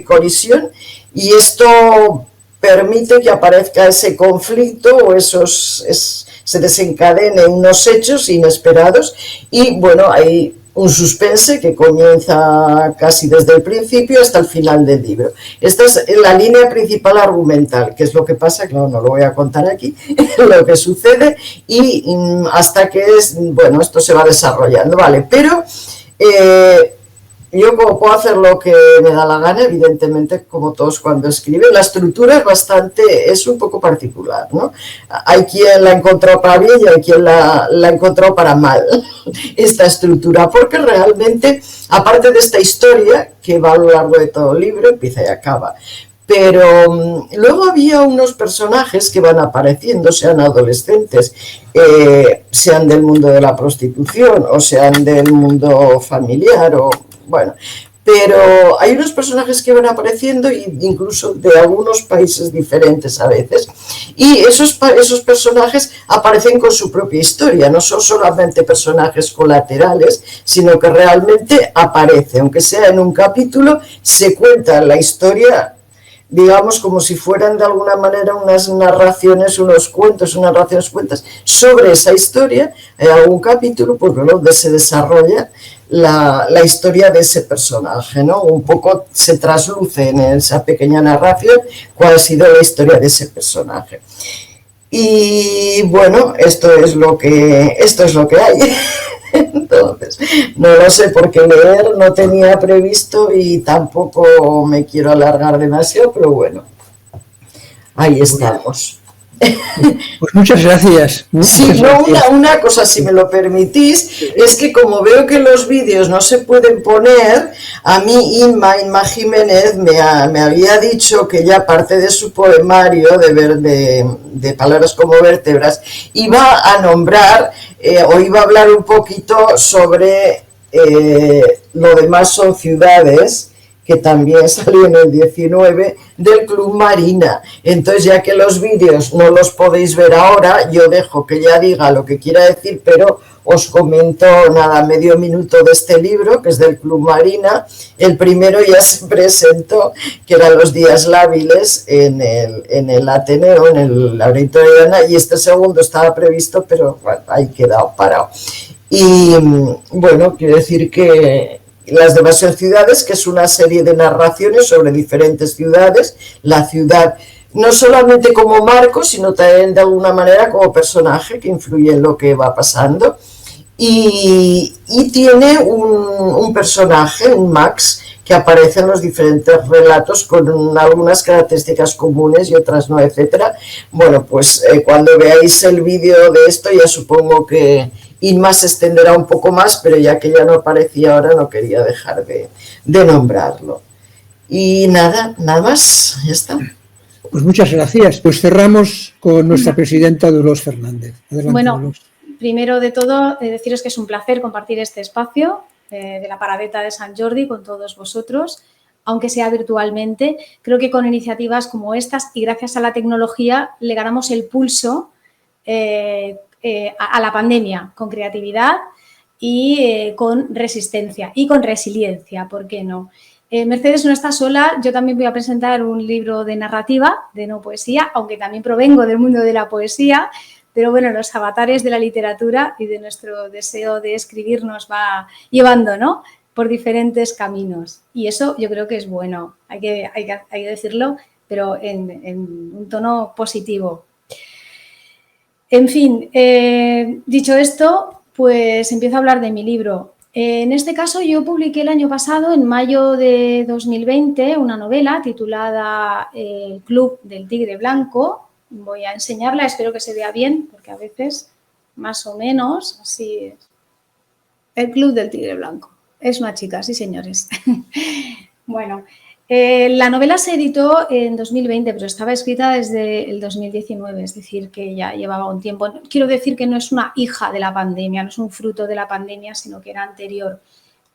colisión, y esto permite que aparezca ese conflicto o se desencadenen unos hechos inesperados y, bueno, hay un suspense que comienza casi desde el principio hasta el final del libro. Esta es la línea principal argumental, que es lo que pasa, claro, no lo voy a contar aquí, lo que sucede y hasta que esto se va desarrollando, ¿vale? Pero yo como puedo hacer lo que me da la gana, evidentemente, como todos cuando escriben, la estructura es un poco particular, ¿no? Hay quien la encontró para bien y hay quien la encontró para mal, esta estructura, porque realmente, aparte de esta historia, que va a lo largo de todo el libro, empieza y acaba, pero luego había unos personajes que van apareciendo, sean adolescentes, sean del mundo de la prostitución o sean del mundo familiar o bueno, pero hay unos personajes que van apareciendo incluso de algunos países diferentes a veces, y esos personajes aparecen con su propia historia, no son solamente personajes colaterales, sino que realmente aparecen, aunque sea en un capítulo, se cuenta la historia, digamos, como si fueran de alguna manera unas narraciones, unos cuentos, unas narraciones cuentas sobre esa historia, en algún capítulo, pues donde se desarrolla la historia de ese personaje, ¿no? Un poco se trasluce en esa pequeña narración cuál ha sido la historia de ese personaje. Y bueno, esto es lo que hay. Entonces, no lo sé por qué leer, no tenía previsto y tampoco me quiero alargar demasiado, pero bueno, ahí estamos. Pues muchas gracias. Sí, no, una cosa, si me lo permitís, es que como veo que los vídeos no se pueden poner, a mí Inma Jiménez me había dicho que ya parte de su poemario de Palabras como vértebras iba a nombrar o iba a hablar un poquito sobre Lo demás son ciudades, que también salió en el 19, del Club Marina. Entonces, ya que los vídeos no los podéis ver ahora, yo dejo que ella diga lo que quiera decir, pero os comento nada, medio minuto de este libro, que es del Club Marina. El primero ya se presentó, que eran los días lábiles en el Ateneo, en el Auditorio de Ana, y este segundo estaba previsto, pero bueno, ahí quedado parado. Y bueno, quiero decir que Las demás ciudades, que es una serie de narraciones sobre diferentes ciudades, la ciudad no solamente como marco, sino también de alguna manera como personaje que influye en lo que va pasando. Y tiene un personaje, un Max, que aparece en los diferentes relatos con algunas características comunes y otras no, etcétera. Bueno, pues cuando veáis el vídeo de esto ya supongo que Inma se extenderá un poco más, pero ya que ya no aparecía ahora no quería dejar de nombrarlo. Y nada más, ya está. Pues muchas gracias. Pues cerramos con nuestra presidenta Dolors Fernández. Adelante, bueno, Dolors. Primero de todo, deciros que es un placer compartir este espacio de la Paradeta de Sant Jordi con todos vosotros, aunque sea virtualmente. Creo que con iniciativas como estas y gracias a la tecnología le ganamos el pulso a la pandemia con creatividad y con resistencia y con resiliencia, ¿por qué no? Mercedes no está sola, yo también voy a presentar un libro de narrativa, de no poesía, aunque también provengo del mundo de la poesía, pero bueno, los avatares de la literatura y de nuestro deseo de escribir nos va llevando, ¿no?, por diferentes caminos. Y eso yo creo que es bueno, hay que decirlo, pero en un tono positivo. En fin, dicho esto, pues empiezo a hablar de mi libro. En este caso yo publiqué el año pasado, en mayo de 2020, una novela titulada El Club del Tigre Blanco. Voy a enseñarla, espero que se vea bien, porque a veces más o menos así es. El Club del Tigre Blanco. Es una chica, sí señores. Bueno, la novela se editó en 2020, pero estaba escrita desde el 2019, es decir, que ya llevaba un tiempo. Quiero decir que no es una hija de la pandemia, no es un fruto de la pandemia, sino que era anterior.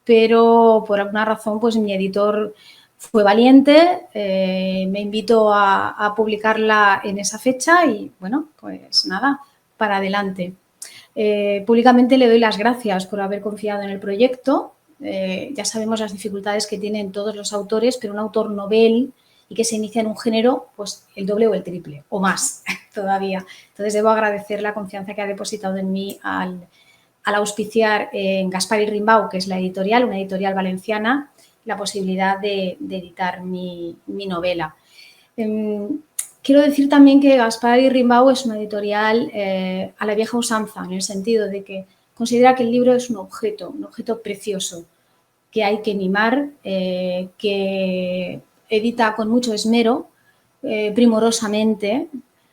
Pero por alguna razón, pues mi editor fue valiente, me invitó a publicarla en esa fecha y, bueno, pues nada, para adelante. Públicamente le doy las gracias por haber confiado en el proyecto. Ya sabemos las dificultades que tienen todos los autores, pero un autor novel y que se inicia en un género, pues el doble o el triple, o más todavía. Entonces, debo agradecer la confianza que ha depositado en mí al auspiciar en Gaspar y Rimbaud, que es la editorial, una editorial valenciana, la posibilidad de editar mi novela. Quiero decir también que Gaspar y Rimbaud es una editorial a la vieja usanza, en el sentido de que considera que el libro es un objeto precioso. que hay que mimar, que edita con mucho esmero, primorosamente.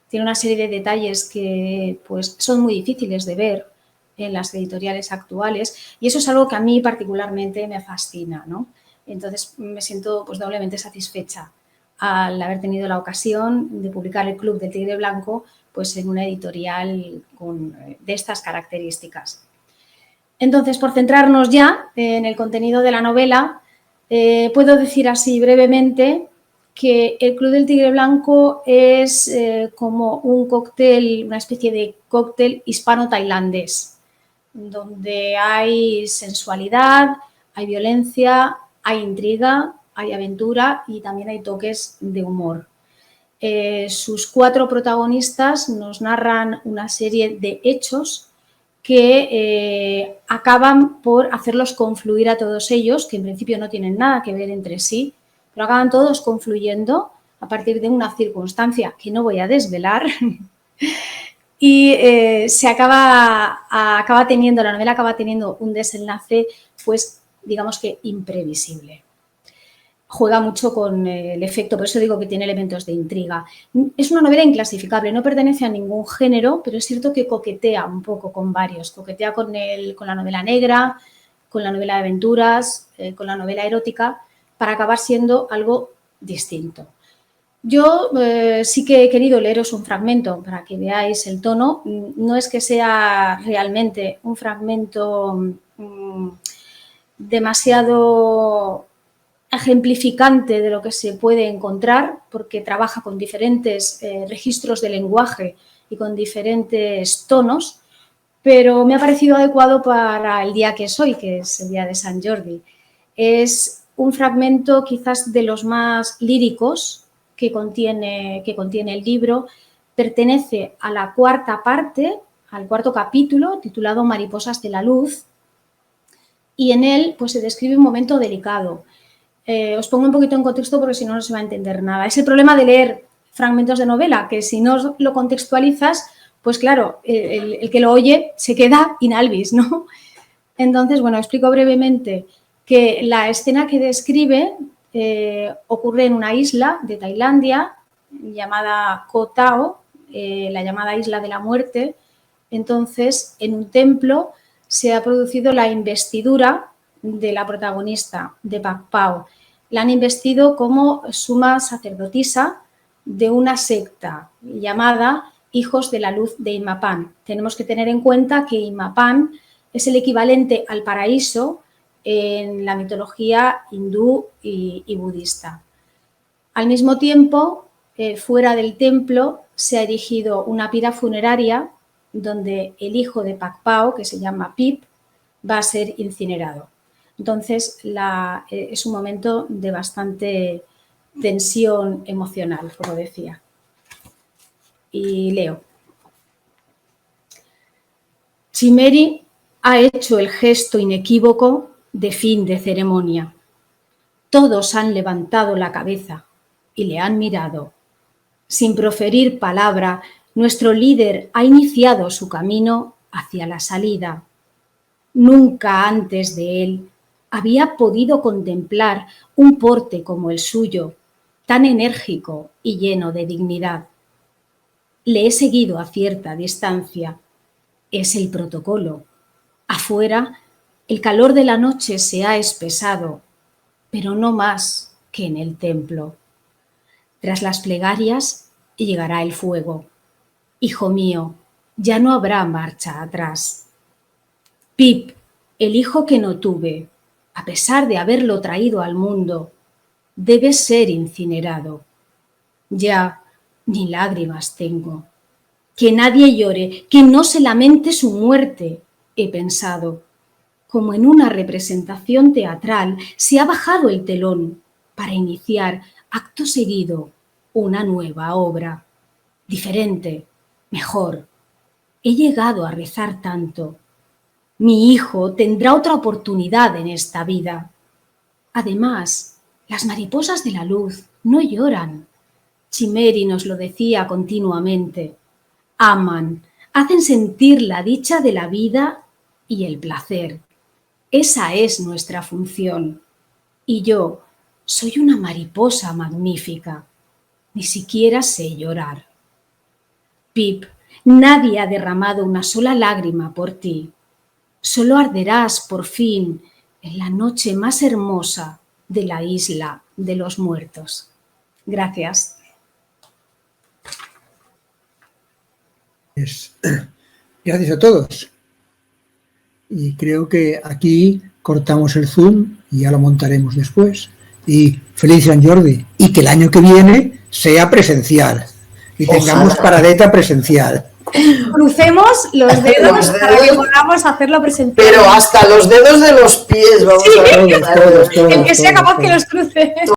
Tiene una serie de detalles que pues, son muy difíciles de ver en las editoriales actuales y eso es algo que a mí particularmente me fascina, ¿no? Entonces me siento pues, doblemente satisfecha al haber tenido la ocasión de publicar El Club del Tigre Blanco pues, en una editorial de estas características. Entonces, por centrarnos ya en el contenido de la novela, puedo decir así brevemente que El Club del Tigre Blanco es como un cóctel, una especie de cóctel hispano-tailandés, donde hay sensualidad, hay violencia, hay intriga, hay aventura y también hay toques de humor. Sus 4 protagonistas nos narran una serie de hechos que acaban por hacerlos confluir a todos ellos, que en principio no tienen nada que ver entre sí, pero acaban todos confluyendo a partir de una circunstancia que no voy a desvelar y la novela acaba teniendo un desenlace, pues digamos que imprevisible. Juega mucho con el efecto, por eso digo que tiene elementos de intriga. Es una novela inclasificable, no pertenece a ningún género, pero es cierto que coquetea un poco con varios. Coquetea con la novela negra, con la novela de aventuras, con la novela erótica, para acabar siendo algo distinto. Yo sí que he querido leeros un fragmento para que veáis el tono. No es que sea realmente un fragmento demasiado ejemplificante de lo que se puede encontrar, porque trabaja con diferentes registros de lenguaje y con diferentes tonos, pero me ha parecido adecuado para el día que es hoy, que es el día de Sant Jordi. Es un fragmento quizás de los más líricos que contiene el libro, pertenece a la 4ª parte, al 4º capítulo, titulado Mariposas de la Luz, y en él pues, se describe un momento delicado. Os pongo un poquito en contexto porque si no, no se va a entender nada. Es el problema de leer fragmentos de novela, que si no lo contextualizas, pues claro, el que lo oye se queda in albis, ¿no? Entonces, bueno, explico brevemente que la escena que describe ocurre en una isla de Tailandia llamada Koh Tao, la llamada Isla de la Muerte. Entonces, en un templo se ha producido la investidura de la protagonista, de Pak Pao. La han investido como suma sacerdotisa de una secta llamada Hijos de la Luz de Imapán. Tenemos que tener en cuenta que Imapán es el equivalente al paraíso en la mitología hindú y budista. Al mismo tiempo, fuera del templo se ha erigido una pira funeraria donde el hijo de Pak Pao, que se llama Pip, va a ser incinerado. Entonces, es un momento de bastante tensión emocional, como decía. Y leo. Chimeri ha hecho el gesto inequívoco de fin de ceremonia. Todos han levantado la cabeza y le han mirado. Sin proferir palabra, nuestro líder ha iniciado su camino hacia la salida. Nunca antes de él había podido contemplar un porte como el suyo, tan enérgico y lleno de dignidad. Le he seguido a cierta distancia. Es el protocolo. Afuera, el calor de la noche se ha espesado, pero no más que en el templo. Tras las plegarias llegará el fuego. Hijo mío, ya no habrá marcha atrás. Pip, el hijo que no tuve, a pesar de haberlo traído al mundo, debe ser incinerado. Ya ni lágrimas tengo. Que nadie llore, que no se lamente su muerte, he pensado. Como en una representación teatral, se ha bajado el telón para iniciar, acto seguido, una nueva obra. Diferente, mejor. He llegado a rezar tanto. Mi hijo tendrá otra oportunidad en esta vida. Además, las mariposas de la luz no lloran. Chimeri nos lo decía continuamente. Aman, hacen sentir la dicha de la vida y el placer. Esa es nuestra función. Y yo soy una mariposa magnífica. Ni siquiera sé llorar. Pip, nadie ha derramado una sola lágrima por ti. Solo arderás por fin en la noche más hermosa de la isla de los muertos. Gracias. Gracias a todos. Y creo que aquí cortamos el Zoom y ya lo montaremos después. Y feliz Sant Jordi. Y que el año que viene sea presencial. Y tengamos paradeta presencial. Crucemos los dedos para que podamos hacerlo presencial. Pero hasta los dedos de los pies vamos a ver. El que sea capaz que los cruce.